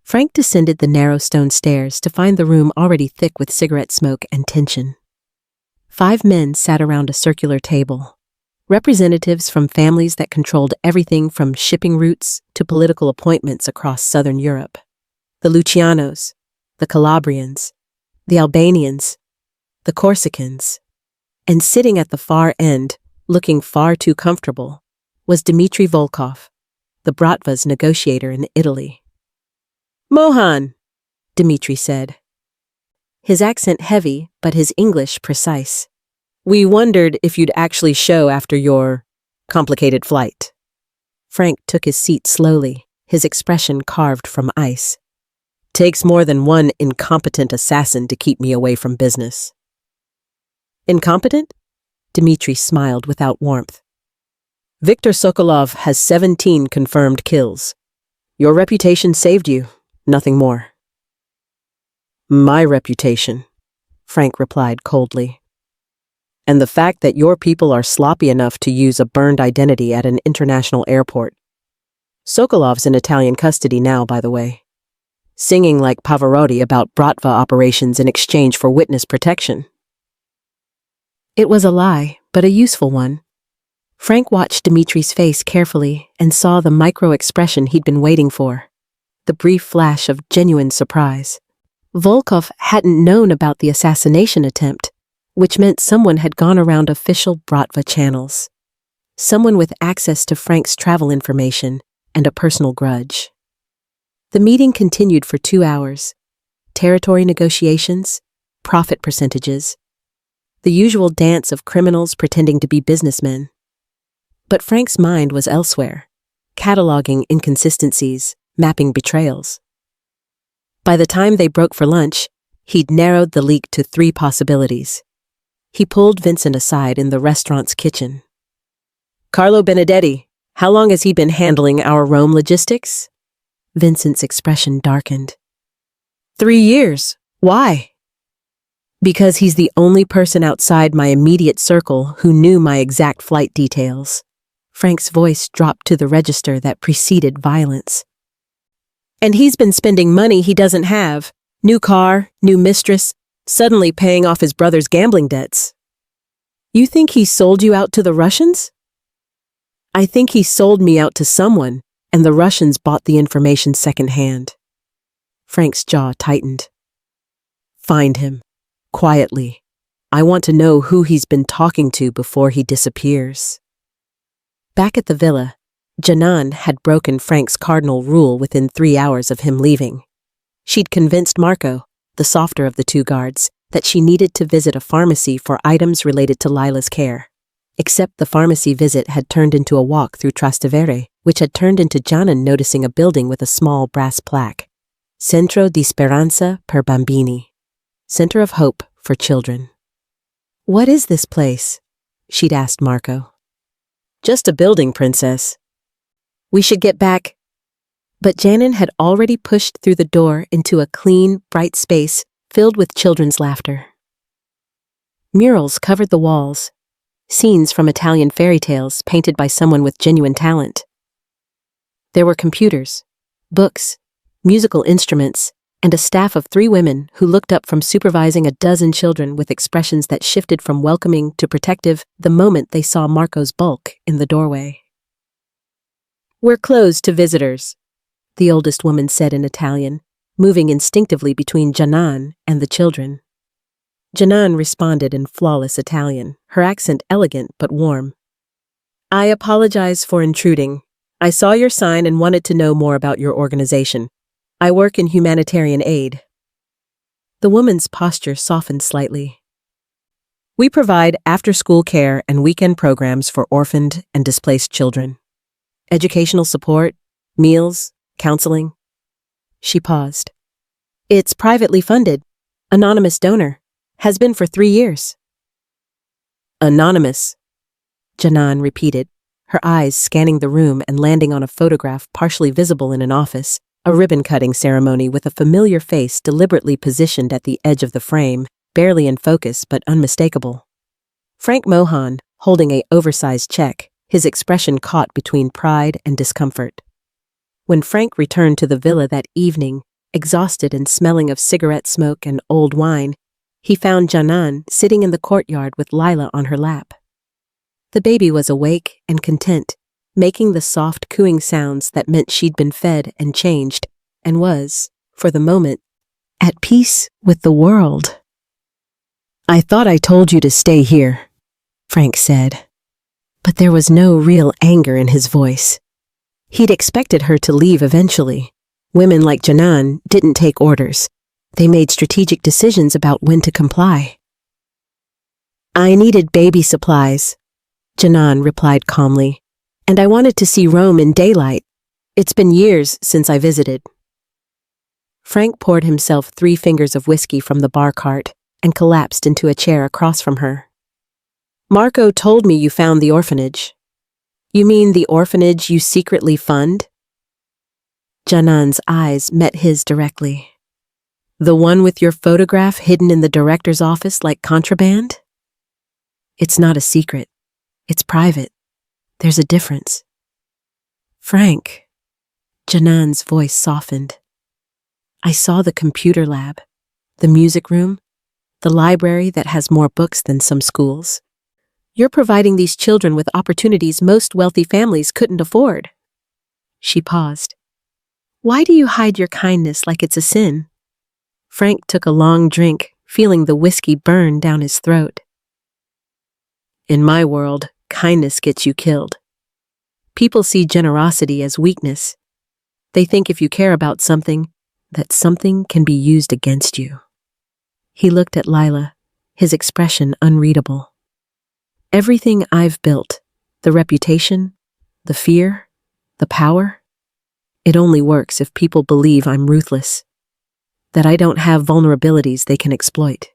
Frank descended the narrow stone stairs to find the room already thick with cigarette smoke and tension. 5 men sat around a circular table, representatives from families that controlled everything from shipping routes to political appointments across southern Europe. The Lucianos, the Calabrians, the Albanians, the Corsicans, and sitting at the far end, looking far too comfortable, was Dmitry Volkov, the Bratva's negotiator in Italy. "Mohan," Dmitry said, his accent heavy but his English precise. "We wondered if you'd actually show after your complicated flight." Frank took his seat slowly, his expression carved from ice. "Takes more than one incompetent assassin to keep me away from business." "Incompetent?" Dmitry smiled without warmth. "Viktor Sokolov has 17 confirmed kills. Your reputation saved you, nothing more." "My reputation," Frank replied coldly. "And the fact that your people are sloppy enough to use a burned identity at an international airport. Sokolov's in Italian custody now, by the way, singing like Pavarotti about Bratva operations in exchange for witness protection." It was a lie, but a useful one. Frank watched Dmitry's face carefully and saw the micro-expression he'd been waiting for, the brief flash of genuine surprise. Volkov hadn't known about the assassination attempt, which meant someone had gone around official Bratva channels. Someone with access to Frank's travel information and a personal grudge. The meeting continued for 2 hours. Territory negotiations, profit percentages, the usual dance of criminals pretending to be businessmen. But Frank's mind was elsewhere, cataloging inconsistencies, mapping betrayals. By the time they broke for lunch, he'd narrowed the leak to 3 possibilities. He pulled Vincent aside in the restaurant's kitchen. "Carlo Benedetti, how long has he been handling our Rome logistics?" Vincent's expression darkened. 3 years. Why?" "Because he's the only person outside my immediate circle who knew my exact flight details." Frank's voice dropped to the register that preceded violence. "And he's been spending money he doesn't have. New car, new mistress, suddenly paying off his brother's gambling debts." "You think he sold you out to the Russians?" "I think he sold me out to someone, and the Russians bought the information secondhand." Frank's jaw tightened. "Find him. Quietly. I want to know who he's been talking to before he disappears." Back at the villa, Janan had broken Frank's cardinal rule within 3 hours of him leaving. She'd convinced Marco, the softer of the 2 guards, that she needed to visit a pharmacy for items related to Lila's care. Except the pharmacy visit had turned into a walk through Trastevere, which had turned into Janan noticing a building with a small brass plaque. Centro di Speranza per Bambini. Center of Hope for Children. "What is this place?" she'd asked Marco. "Just a building, princess. We should get back." But Janan had already pushed through the door into a clean, bright space filled with children's laughter. Murals covered the walls, scenes from Italian fairy tales painted by someone with genuine talent. There were computers, books, musical instruments, and a staff of 3 women who looked up from supervising a dozen children with expressions that shifted from welcoming to protective the moment they saw Marco's bulk in the doorway. "We're closed to visitors," the oldest woman said in Italian, moving instinctively between Janan and the children. Janan responded in flawless Italian, her accent elegant but warm. "I apologize for intruding. I saw your sign and wanted to know more about your organization. I work in humanitarian aid." The woman's posture softened slightly. "We provide after-school care and weekend programs for orphaned and displaced children. Educational support, meals, counseling." She paused. "It's privately funded. Anonymous donor. Has been for 3 years." "Anonymous," Janan repeated, her eyes scanning the room and landing on a photograph partially visible in an office, a ribbon-cutting ceremony with a familiar face deliberately positioned at the edge of the frame, barely in focus but unmistakable. Frank Mohan, holding a oversized check, his expression caught between pride and discomfort. When Frank returned to the villa that evening, exhausted and smelling of cigarette smoke and old wine, he found Janan sitting in the courtyard with Lila on her lap. The baby was awake and content, making the soft cooing sounds that meant she'd been fed and changed, and was, for the moment, at peace with the world. "I thought I told you to stay here," Frank said. But there was no real anger in his voice. He'd expected her to leave eventually. Women like Janan didn't take orders. They made strategic decisions about when to comply. "I needed baby supplies," Janan replied calmly, "and I wanted to see Rome in daylight. It's been years since I visited." Frank poured himself 3 fingers of whiskey from the bar cart and collapsed into a chair across from her. "Marco told me you found the orphanage." "You mean the orphanage you secretly fund?" Janan's eyes met his directly. "The one with your photograph hidden in the director's office like contraband?" "It's not a secret. It's private. There's a difference." "Frank," Janan's voice softened. "I saw the computer lab, the music room, the library that has more books than some schools. You're providing these children with opportunities most wealthy families couldn't afford." She paused. "Why do you hide your kindness like it's a sin?" Frank took a long drink, feeling the whiskey burn down his throat. "In my world, kindness gets you killed. People see generosity as weakness. They think if you care about something, that something can be used against you." He looked at Lila, his expression unreadable. "Everything I've built, the reputation, the fear, the power, it only works if people believe I'm ruthless, that I don't have vulnerabilities they can exploit."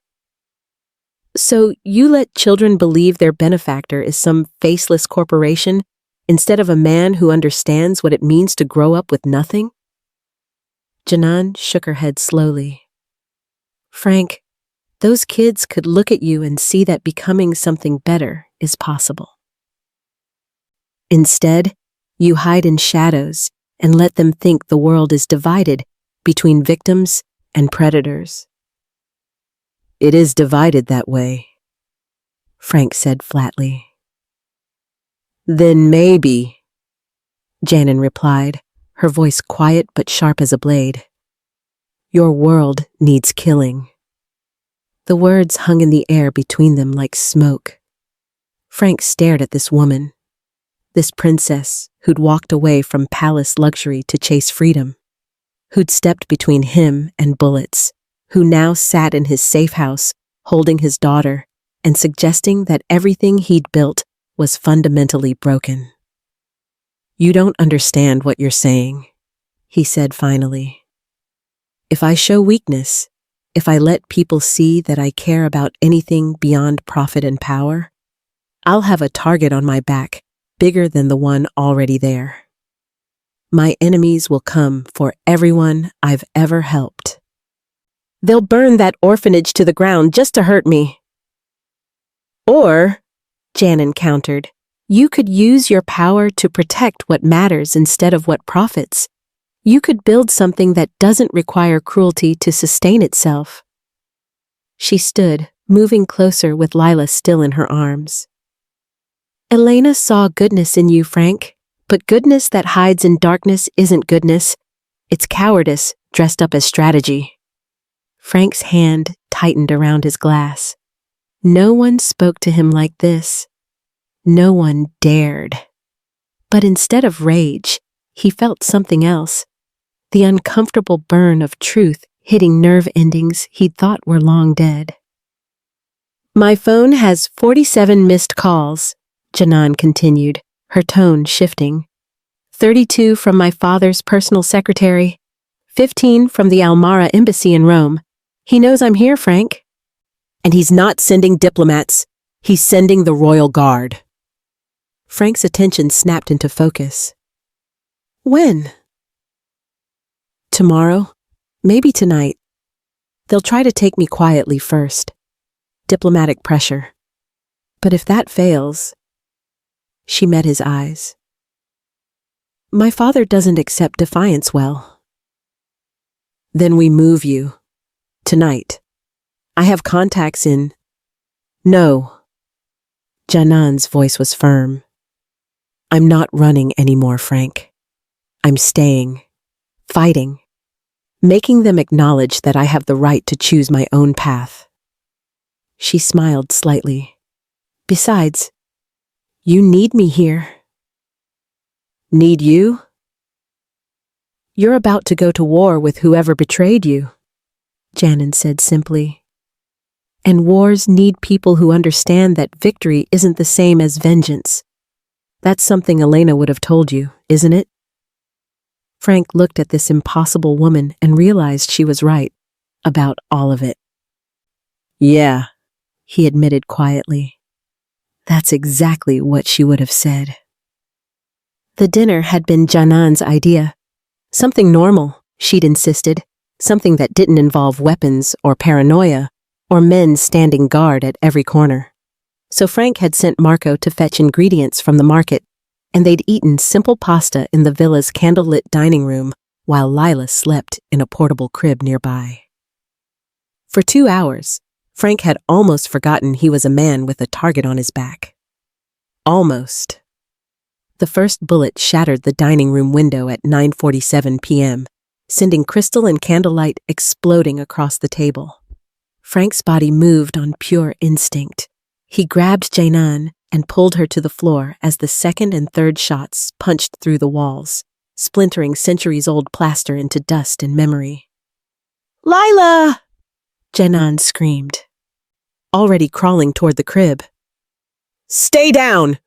"So you let children believe their benefactor is some faceless corporation instead of a man who understands what it means to grow up with nothing?" Janan shook her head slowly. "Frank, those kids could look at you and see that becoming something better is possible. Instead, you hide in shadows and let them think the world is divided between victims and predators." "It is divided that way," Frank said flatly. "Then maybe," Janan replied, her voice quiet but sharp as a blade, "your world needs killing." The words hung in the air between them like smoke. Frank stared at this woman, this princess who'd walked away from palace luxury to chase freedom, who'd stepped between him and bullets, who now sat in his safe house holding his daughter and suggesting that everything he'd built was fundamentally broken. "You don't understand what you're saying," he said finally. "If I show weakness, if I let people see that I care about anything beyond profit and power, I'll have a target on my back bigger than the one already there. My enemies will come for everyone I've ever helped. They'll burn that orphanage to the ground just to hurt me." "Or," Janan countered, "you could use your power to protect what matters instead of what profits. You could build something that doesn't require cruelty to sustain itself." She stood, moving closer with Lila still in her arms. "Elena saw goodness in you, Frank, but goodness that hides in darkness isn't goodness. It's cowardice dressed up as strategy." Frank's hand tightened around his glass. No one spoke to him like this. No one dared. But instead of rage, he felt something else, the uncomfortable burn of truth hitting nerve endings he'd thought were long dead. "My phone has 47 missed calls," Janan continued, her tone shifting. 32 from my father's personal secretary, 15 from the Almara embassy in Rome. He knows I'm here, Frank." "And he's not sending diplomats. He's sending the royal guard." Frank's attention snapped into focus. When? Tomorrow? Maybe tonight. They'll try to take me quietly first. Diplomatic pressure. But if that fails... She met his eyes. My father doesn't accept defiance well. Then we move you. Tonight. I have contacts in... No. Janan's voice was firm. I'm not running anymore, Frank. I'm staying. Fighting. Making them acknowledge that I have the right to choose my own path. She smiled slightly. Besides, you need me here. Need you? You're about to go to war with whoever betrayed you, Janan said simply. And wars need people who understand that victory isn't the same as vengeance. That's something Elena would have told you, isn't it? Frank looked at this impossible woman and realized she was right about all of it. Yeah, he admitted quietly. That's exactly what she would have said. The dinner had been Janan's idea. Something normal, she'd insisted. Something that didn't involve weapons or paranoia or men standing guard at every corner. So Frank had sent Marco to fetch ingredients from the market, and they'd eaten simple pasta in the villa's candlelit dining room while Lila slept in a portable crib nearby. For 2 hours, Frank had almost forgotten he was a man with a target on his back. Almost. The first bullet shattered the dining room window at 9:47 p.m., sending crystal and candlelight exploding across the table. Frank's body moved on pure instinct. He grabbed Janan and pulled her to the floor as the second and third shots punched through the walls, splintering centuries-old plaster into dust and memory. Lila! Janan screamed, already crawling toward the crib. Stay down!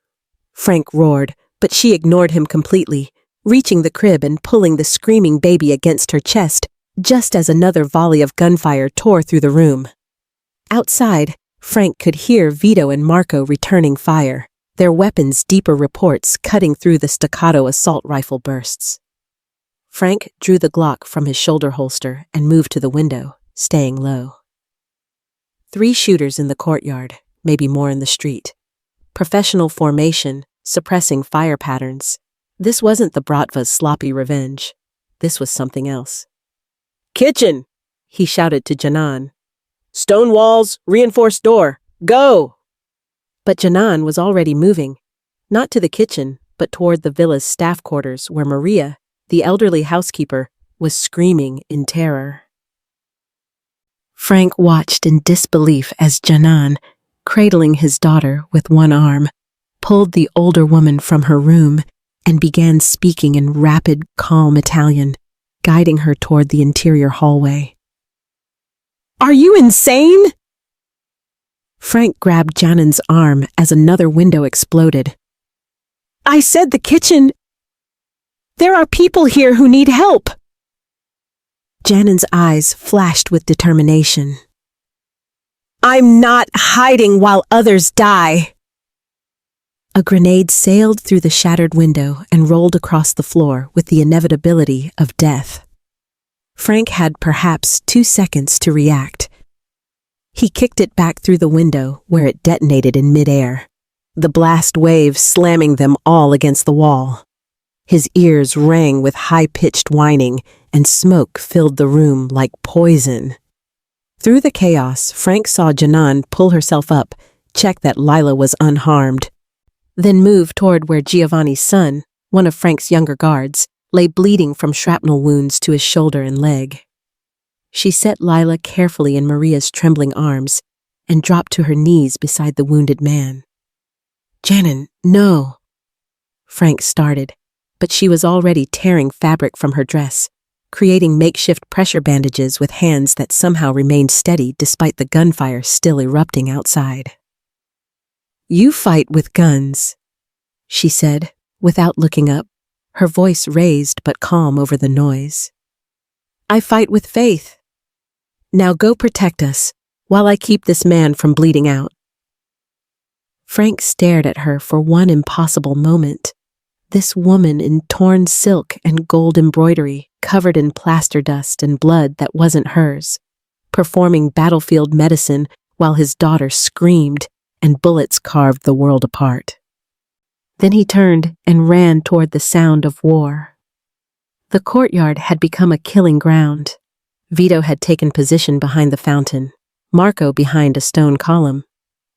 Frank roared, but she ignored him completely, reaching the crib and pulling the screaming baby against her chest just as another volley of gunfire tore through the room. Outside, Frank could hear Vito and Marco returning fire, their weapons' deeper reports cutting through the staccato assault rifle bursts. Frank drew the Glock from his shoulder holster and moved to the window, staying low. 3 shooters in the courtyard, maybe more in the street. Professional formation, suppressing fire patterns. This wasn't the Bratva's sloppy revenge. This was something else. Kitchen! He shouted to Janan. Stone walls, reinforced door, go! But Janan was already moving, not to the kitchen, but toward the villa's staff quarters where Maria, the elderly housekeeper, was screaming in terror. Frank watched in disbelief as Janan, cradling his daughter with one arm, pulled the older woman from her room and began speaking in rapid, calm Italian, guiding her toward the interior hallway. Are you insane? Frank grabbed Janan's arm as another window exploded. I said the kitchen. There are people here who need help. Janan's eyes flashed with determination. I'm not hiding while others die. A grenade sailed through the shattered window and rolled across the floor with the inevitability of death. Frank had perhaps 2 seconds to react. He kicked it back through the window where it detonated in midair, the blast wave slamming them all against the wall. His ears rang with high-pitched whining, and smoke filled the room like poison. Through the chaos, Frank saw Janan pull herself up, check that Lila was unharmed, then move toward where Giovanni's son, one of Frank's younger guards, lay bleeding from shrapnel wounds to his shoulder and leg. She set Lila carefully in Maria's trembling arms and dropped to her knees beside the wounded man. Janan, no. Frank started, but she was already tearing fabric from her dress, creating makeshift pressure bandages with hands that somehow remained steady despite the gunfire still erupting outside. You fight with guns, she said, without looking up, her voice raised but calm over the noise. I fight with faith. Now go protect us, while I keep this man from bleeding out. Frank stared at her for one impossible moment. This woman in torn silk and gold embroidery, covered in plaster dust and blood that wasn't hers, performing battlefield medicine while his daughter screamed and bullets carved the world apart. Then he turned and ran toward the sound of war. The courtyard had become a killing ground. Vito had taken position behind the fountain, Marco behind a stone column.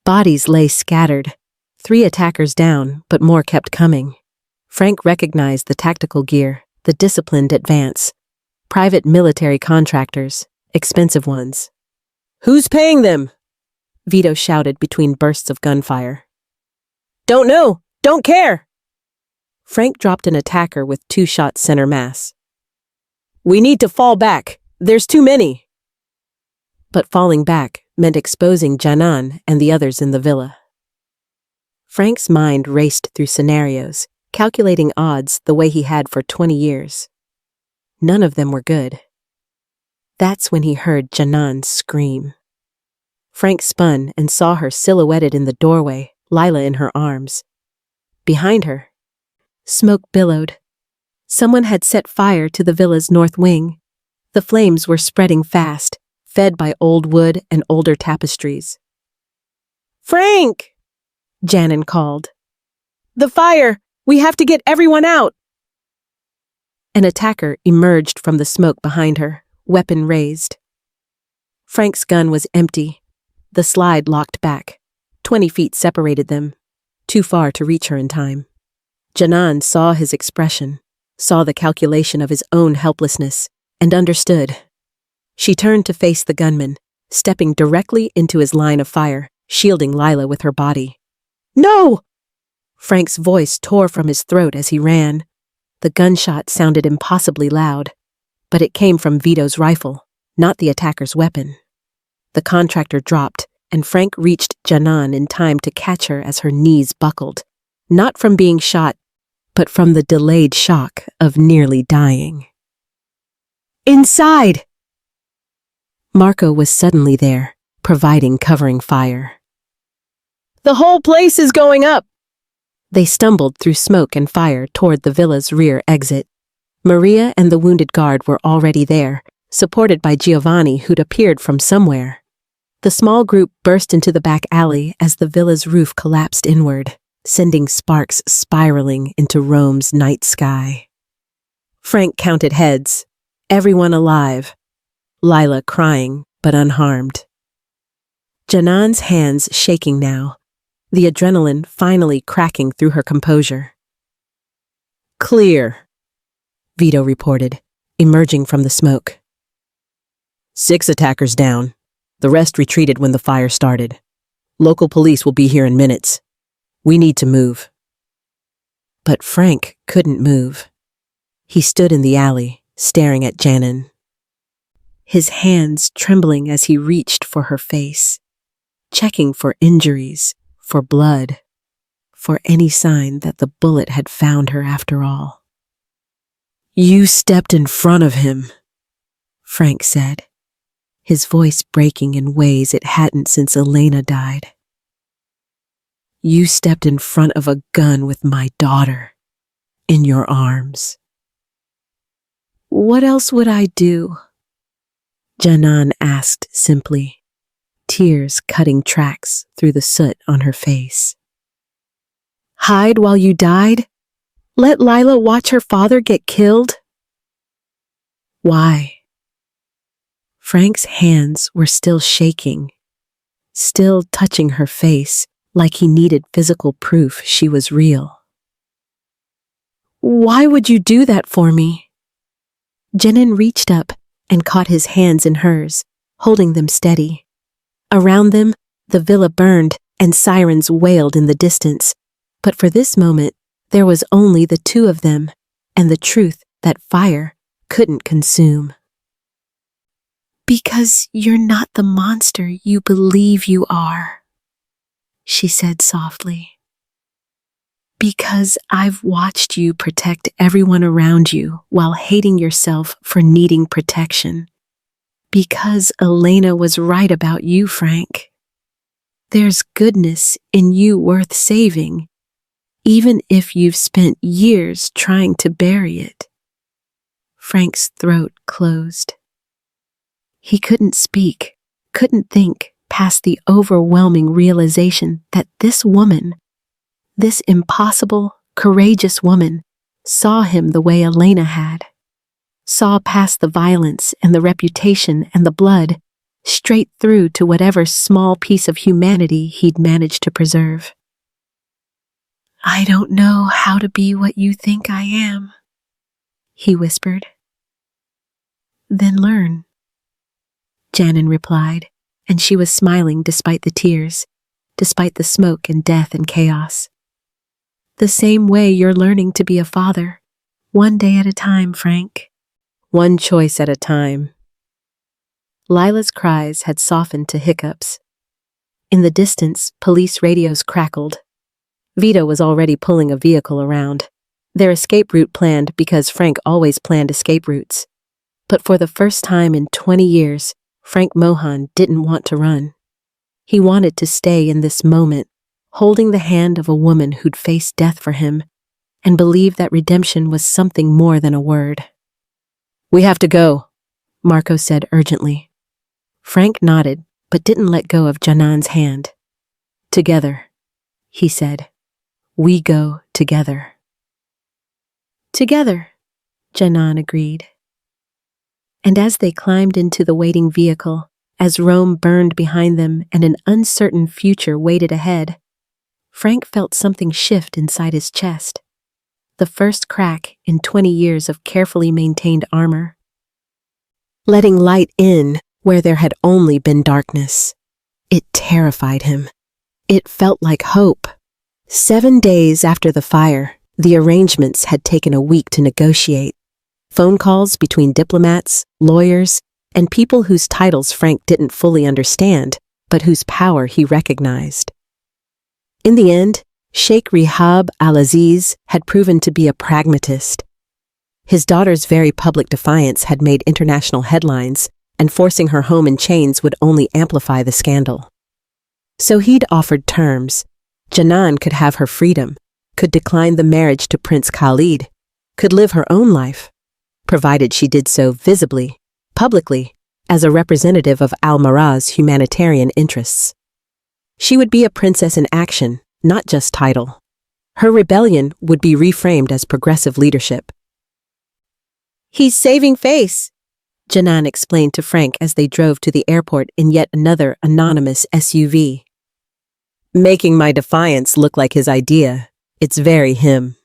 Bodies lay scattered, 3 attackers down, but more kept coming. Frank recognized the tactical gear, the disciplined advance. Private military contractors, expensive ones. "Who's paying them?" Vito shouted between bursts of gunfire. "Don't know! Don't care!" Frank dropped an attacker with 2 shots center mass. "We need to fall back. There's too many." But falling back meant exposing Janan and the others in the villa. Frank's mind raced through scenarios, calculating odds the way he had for 20 years. None of them were good. That's when he heard Janan scream. Frank spun and saw her silhouetted in the doorway, Lila in her arms. Behind her, smoke billowed. Someone had set fire to the villa's north wing. The flames were spreading fast, fed by old wood and older tapestries. "Frank!" Janan called. "The fire! We have to get everyone out!" An attacker emerged from the smoke behind her, weapon raised. Frank's gun was empty. The slide locked back. 20 feet separated them, too far to reach her in time. Janan saw his expression, saw the calculation of his own helplessness, and understood. She turned to face the gunman, stepping directly into his line of fire, shielding Lila with her body. "No!" Frank's voice tore from his throat as he ran. The gunshot sounded impossibly loud, but it came from Vito's rifle, not the attacker's weapon. The contractor dropped, and Frank reached Janan in time to catch her as her knees buckled, not from being shot, but from the delayed shock of nearly dying. "Inside!" Marco was suddenly there, providing covering fire. "The whole place is going up!" They stumbled through smoke and fire toward the villa's rear exit. Maria and the wounded guard were already there, supported by Giovanni, who'd appeared from somewhere. The small group burst into the back alley as the villa's roof collapsed inward, sending sparks spiraling into Rome's night sky. Frank counted heads. Everyone alive. Lila crying, but unharmed. Janan's hands shaking now, the adrenaline finally cracking through her composure. "Clear," Vito reported, emerging from the smoke. 6 attackers down. The rest retreated when the fire started. Local police will be here in minutes. We need to move. But Frank couldn't move. He stood in the alley, staring at Janan. His hands trembling as he reached for her face, checking for injuries, for blood, for any sign that the bullet had found her after all. "You stepped in front of him," Frank said, his voice breaking in ways it hadn't since Elena died. "You stepped in front of a gun with my daughter, in your arms." "What else would I do?" Janan asked simply, tears cutting tracks through the soot on her face. "Hide while you died? Let Lila watch her father get killed?" "Why?" Frank's hands were still shaking, still touching her face like he needed physical proof she was real. "Why would you do that for me?" Janan reached up and caught his hands in hers, holding them steady. Around them, the villa burned and sirens wailed in the distance, but for this moment, there was only the 2 of them and the truth that fire couldn't consume. "Because you're not the monster you believe you are," she said softly. "Because I've watched you protect everyone around you while hating yourself for needing protection. Because Elena was right about you, Frank." There's goodness in you worth saving, even if you've spent years trying to bury it. Frank's throat closed. He couldn't speak, couldn't think past the overwhelming realization that this woman, this impossible, courageous woman, saw him the way Elena had. Saw past the violence and the reputation and the blood, straight through to whatever small piece of humanity he'd managed to preserve. "I don't know how to be what you think I am," he whispered. "Then learn," Janan replied, and she was smiling despite the tears, despite the smoke and death and chaos. "The same way you're learning to be a father, one day at a time, Frank. One choice at a time." Lila's cries had softened to hiccups. In the distance, police radios crackled. Vito was already pulling a vehicle around. Their escape route planned because Frank always planned escape routes. But for the first time in 20 years, Frank Mohan didn't want to run. He wanted to stay in this moment, holding the hand of a woman who'd faced death for him, and believe that redemption was something more than a word. "We have to go," Marco said urgently. Frank nodded, but didn't let go of Janan's hand. "Together," he said. "We go together." "Together," Janan agreed. And as they climbed into the waiting vehicle, as Rome burned behind them and an uncertain future waited ahead, Frank felt something shift inside his chest. The first crack in 20 years of carefully maintained armor. Letting light in where there had only been darkness. It terrified him. It felt like hope. 7 days after the fire, the arrangements had taken a week to negotiate. Phone calls between diplomats, lawyers, and people whose titles Frank didn't fully understand, but whose power he recognized. In the end, Sheikh Rihab al-Aziz had proven to be a pragmatist. His daughter's very public defiance had made international headlines, and forcing her home in chains would only amplify the scandal. So he'd offered terms. Janan could have her freedom, could decline the marriage to Prince Khalid, could live her own life, provided she did so visibly, publicly, as a representative of Al-Maraz humanitarian interests. She would be a princess in action, not just title. Her rebellion would be reframed as progressive leadership. "He's saving face," Janan explained to Frank as they drove to the airport in yet another anonymous SUV. "Making my defiance look like his idea. It's very him."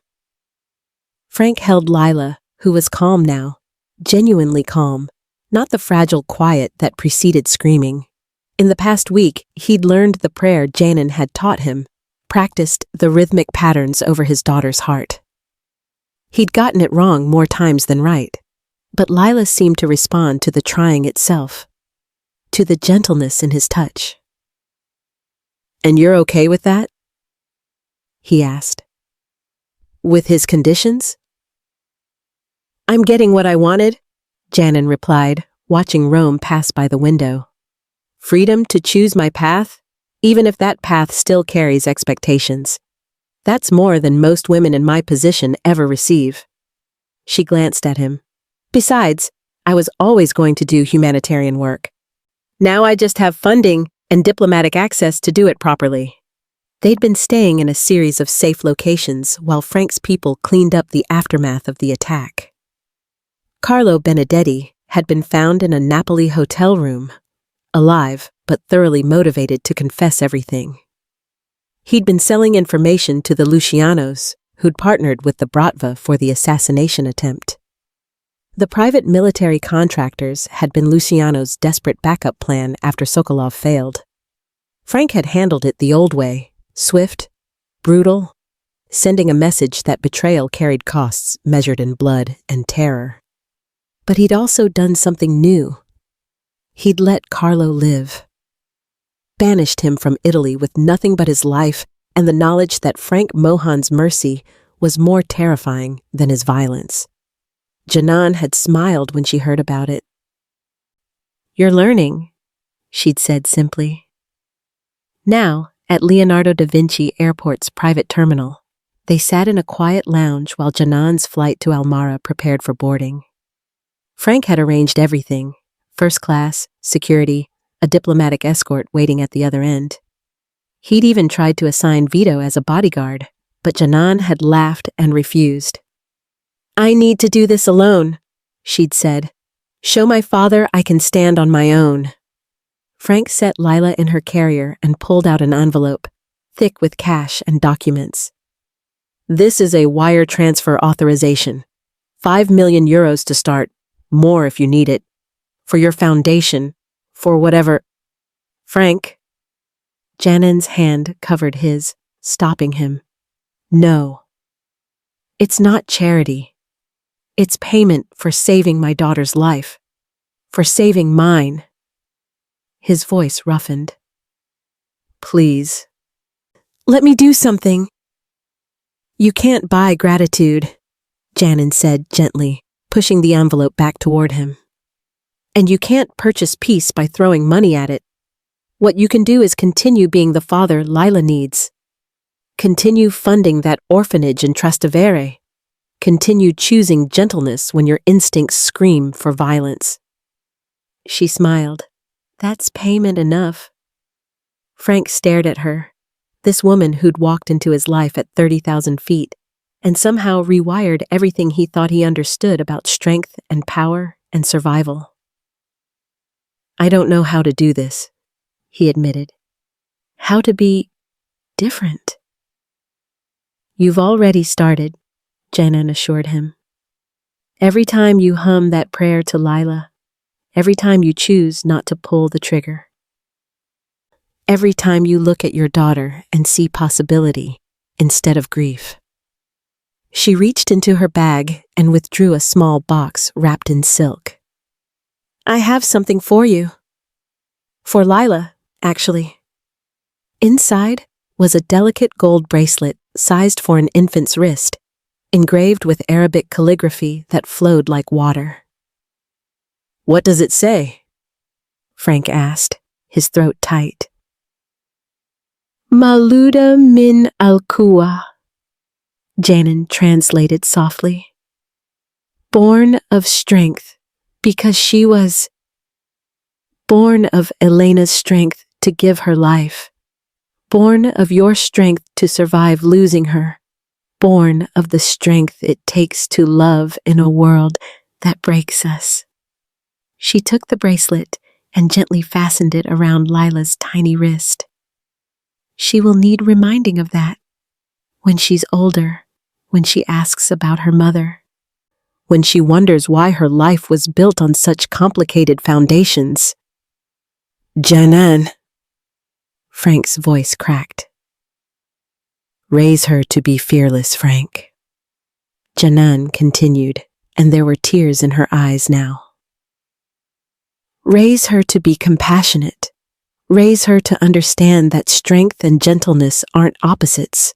Frank held Lila, who was calm now, genuinely calm, not the fragile quiet that preceded screaming. In the past week, he'd learned the prayer Janan had taught him, practiced the rhythmic patterns over his daughter's heart. He'd gotten it wrong more times than right, but Lila seemed to respond to the trying itself, to the gentleness in his touch. "And you're okay with that?" he asked. "With his conditions?" "I'm getting what I wanted," Janan replied, watching Rome pass by the window. "Freedom to choose my path, even if that path still carries expectations. That's more than most women in my position ever receive." She glanced at him. "Besides, I was always going to do humanitarian work. Now I just have funding and diplomatic access to do it properly." They'd been staying in a series of safe locations while Frank's people cleaned up the aftermath of the attack. Carlo Benedetti had been found in a Napoli hotel room, alive but thoroughly motivated to confess everything. He'd been selling information to the Lucianos, who'd partnered with the Bratva for the assassination attempt. The private military contractors had been Luciano's desperate backup plan after Sokolov failed. Frank had handled it the old way, swift, brutal, sending a message that betrayal carried costs measured in blood and terror. But he'd also done something new. He'd let Carlo live. Banished him from Italy with nothing but his life and the knowledge that Frank Mohan's mercy was more terrifying than his violence. Janan had smiled when she heard about it. "You're learning," she'd said simply. Now, at Leonardo da Vinci Airport's private terminal, they sat in a quiet lounge while Janan's flight to Almara prepared for boarding. Frank had arranged everything: first class, security, a diplomatic escort waiting at the other end. He'd even tried to assign Vito as a bodyguard, but Janan had laughed and refused. "I need to do this alone," she'd said. "Show my father I can stand on my own." Frank set Lila in her carrier and pulled out an envelope, thick with cash and documents. "This is a wire transfer authorization. 5 million euros to start, more if you need it. For your foundation, for whatever—" "Frank." Janan's hand covered his, stopping him. "No. It's not charity. It's payment for saving my daughter's life. For saving mine." His voice roughened. "Please. Let me do something." "You can't buy gratitude," Janan said gently, pushing the envelope back toward him. "And you can't purchase peace by throwing money at it. What you can do is continue being the father Lila needs. Continue funding that orphanage in Trastevere. Continue choosing gentleness when your instincts scream for violence." She smiled. "That's payment enough." Frank stared at her, this woman who'd walked into his life at 30,000 feet and somehow rewired everything he thought he understood about strength and power and survival. "I don't know how to do this," he admitted. "How to be different." "You've already started," Janan assured him. "Every time you hum that prayer to Lila, every time you choose not to pull the trigger, every time you look at your daughter and see possibility instead of grief." She reached into her bag and withdrew a small box wrapped in silk. "I have something for you." "For Lila, actually." Inside was a delicate gold bracelet sized for an infant's wrist, engraved with Arabic calligraphy that flowed like water. "What does it say?" Frank asked, his throat tight. "Maluda min al-Quwa," Janan translated softly. "Born of strength, because she was born of Elena's strength to give her life, born of your strength to survive losing her, born of the strength it takes to love in a world that breaks us." She took the bracelet and gently fastened it around Lila's tiny wrist. "She will need reminding of that when she's older, when she asks about her mother, when she wonders why her life was built on such complicated foundations." "Janan," Frank's voice cracked. "Raise her to be fearless, Frank." Janan continued, and there were tears in her eyes now. "Raise her to be compassionate. Raise her to understand that strength and gentleness aren't opposites.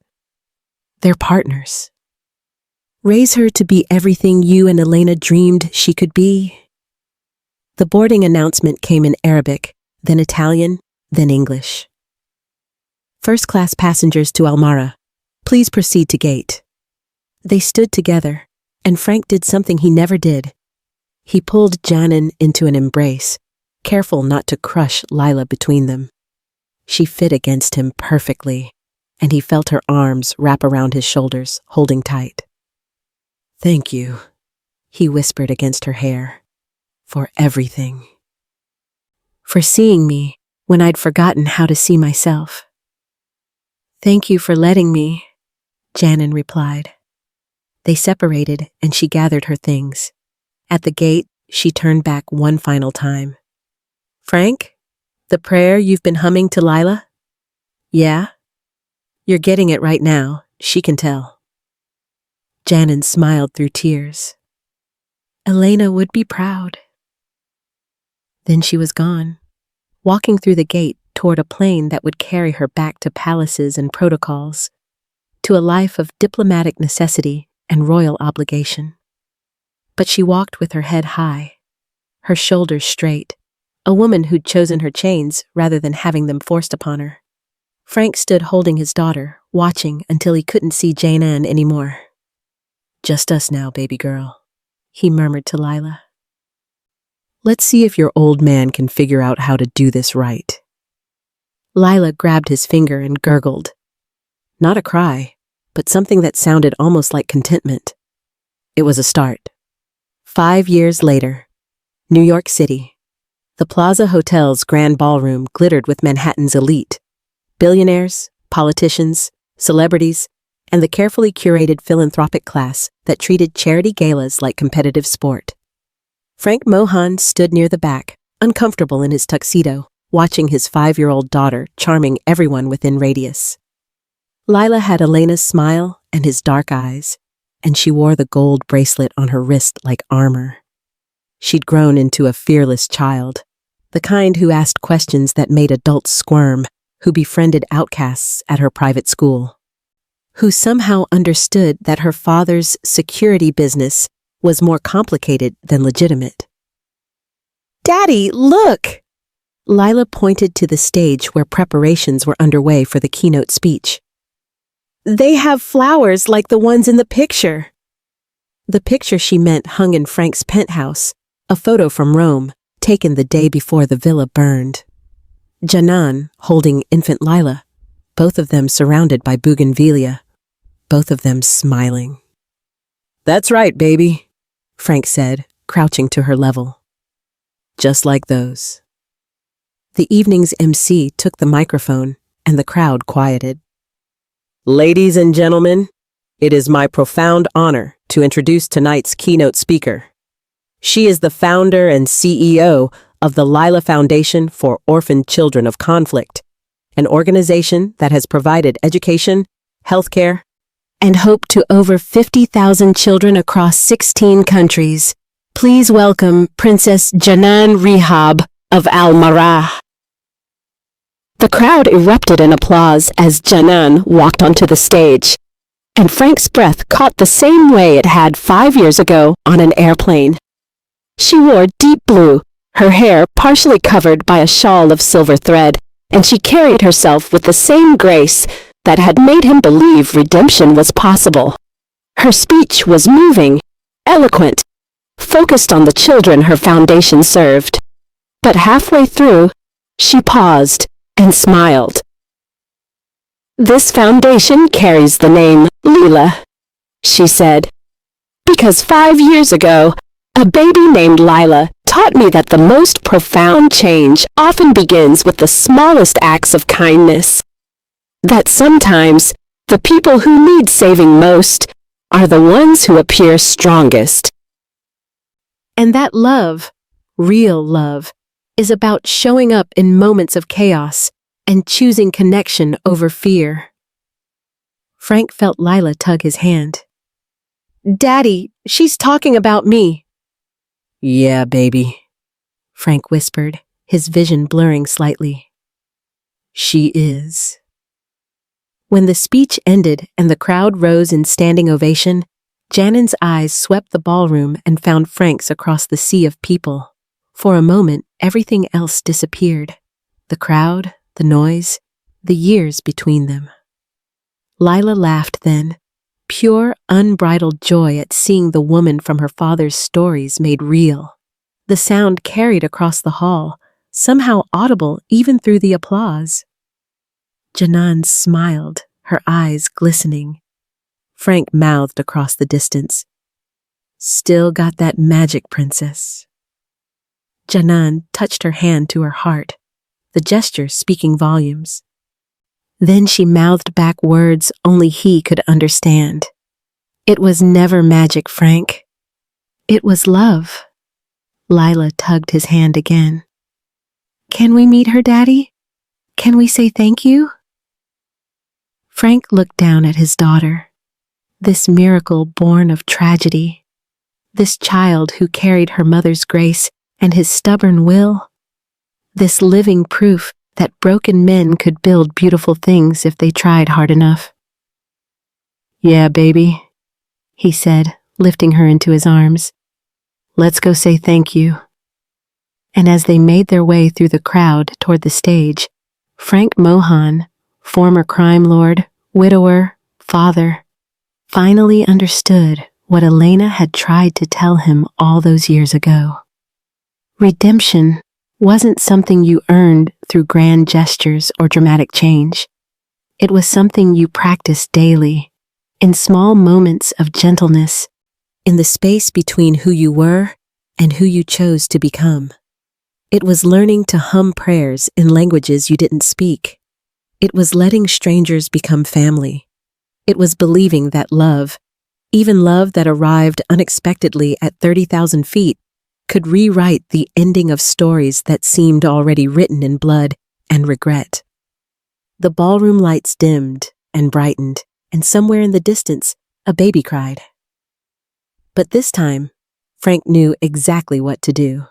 They're partners. Raise her to be everything you and Elena dreamed she could be." The boarding announcement came in Arabic, then Italian, then English. "First-class passengers to Almara. Please proceed to gate." They stood together, and Frank did something he never did. He pulled Janan into an embrace, careful not to crush Lila between them. She fit against him perfectly, and he felt her arms wrap around his shoulders, holding tight. "Thank you," he whispered against her hair, "for everything. For seeing me when I'd forgotten how to see myself." "Thank you for letting me," Janan replied. They separated, and she gathered her things. At the gate, she turned back one final time. "Frank, the prayer you've been humming to Lila?" "Yeah?" "You're getting it right now, she can tell." Janan smiled through tears. "Elena would be proud." Then she was gone, walking through the gate toward a plane that would carry her back to palaces and protocols, to a life of diplomatic necessity and royal obligation. But she walked with her head high, her shoulders straight, a woman who'd chosen her chains rather than having them forced upon her. Frank stood holding his daughter, watching until he couldn't see Janan anymore. "Just us now, baby girl," he murmured to Lila. "Let's see if your old man can figure out how to do this right." Lila grabbed his finger and gurgled. Not a cry, but something that sounded almost like contentment. It was a start. 5 years later, New York City. The Plaza Hotel's grand ballroom glittered with Manhattan's elite. Billionaires, politicians, celebrities, and the carefully curated philanthropic class that treated charity galas like competitive sport. Frank Mohan stood near the back, uncomfortable in his tuxedo, watching his 5-year-old daughter charming everyone within radius. Lila had Elena's smile and his dark eyes, and she wore the gold bracelet on her wrist like armor. She'd grown into a fearless child, the kind who asked questions that made adults squirm, who befriended outcasts at her private school, who somehow understood that her father's security business was more complicated than legitimate. "Daddy, look!" Lila pointed to the stage where preparations were underway for the keynote speech. "They have flowers like the ones in the picture." The picture she meant hung in Frank's penthouse, a photo from Rome, taken the day before the villa burned. Janan holding infant Lila, both of them surrounded by bougainvillea, both of them smiling. "That's right, baby," Frank said, crouching to her level. "Just like those." The evening's MC took the microphone, and the crowd quieted. "Ladies and gentlemen, it is my profound honor to introduce tonight's keynote speaker. She is the founder and CEO of the Lila Foundation for Orphaned Children of Conflict, an organization that has provided education, healthcare, and hope to over 50,000 children across 16 countries. Please welcome Princess Janan Rihab of Al-Marah." The crowd erupted in applause as Janan walked onto the stage, and Frank's breath caught the same way it had 5 years ago on an airplane. She wore deep blue, her hair partially covered by a shawl of silver thread, and she carried herself with the same grace that had made him believe redemption was possible. Her speech was moving, eloquent, focused on the children her foundation served. But halfway through, she paused and smiled. "This foundation carries the name Lila," she said, "because 5 years ago, a baby named Lila taught me that the most profound change often begins with the smallest acts of kindness. That sometimes the people who need saving most are the ones who appear strongest." And that love, real love, is about showing up in moments of chaos and choosing connection over fear. Frank felt Lila tug his hand. "Daddy, she's talking about me." "Yeah, baby," Frank whispered, his vision blurring slightly. "She is." When the speech ended and the crowd rose in standing ovation, Janan's eyes swept the ballroom and found Frank's across the sea of people. For a moment, everything else disappeared. The crowd, the noise, the years between them. Lila laughed then, pure, unbridled joy at seeing the woman from her father's stories made real. The sound carried across the hall, somehow audible even through the applause. Janan smiled, her eyes glistening. Frank mouthed across the distance. "Still got that magic, princess." Janan touched her hand to her heart, the gesture speaking volumes. Then she mouthed back words only he could understand. "It was never magic, Frank. It was love." Lila tugged his hand again. "Can we meet her, Daddy? Can we say thank you?" Frank looked down at his daughter. This miracle born of tragedy. This child who carried her mother's grace and his stubborn will. This living proof that broken men could build beautiful things if they tried hard enough. "Yeah, baby," he said, lifting her into his arms. "Let's go say thank you." And as they made their way through the crowd toward the stage, Frank Mohan, former crime lord, widower, father, finally understood what Elena had tried to tell him all those years ago. Redemption wasn't something you earned through grand gestures or dramatic change. It was something you practiced daily, in small moments of gentleness, in the space between who you were and who you chose to become. It was learning to hum prayers in languages you didn't speak. It was letting strangers become family. It was believing that love, even love that arrived unexpectedly at 30,000 feet, could rewrite the ending of stories that seemed already written in blood and regret. The ballroom lights dimmed and brightened, and somewhere in the distance, a baby cried. But this time, Frank knew exactly what to do.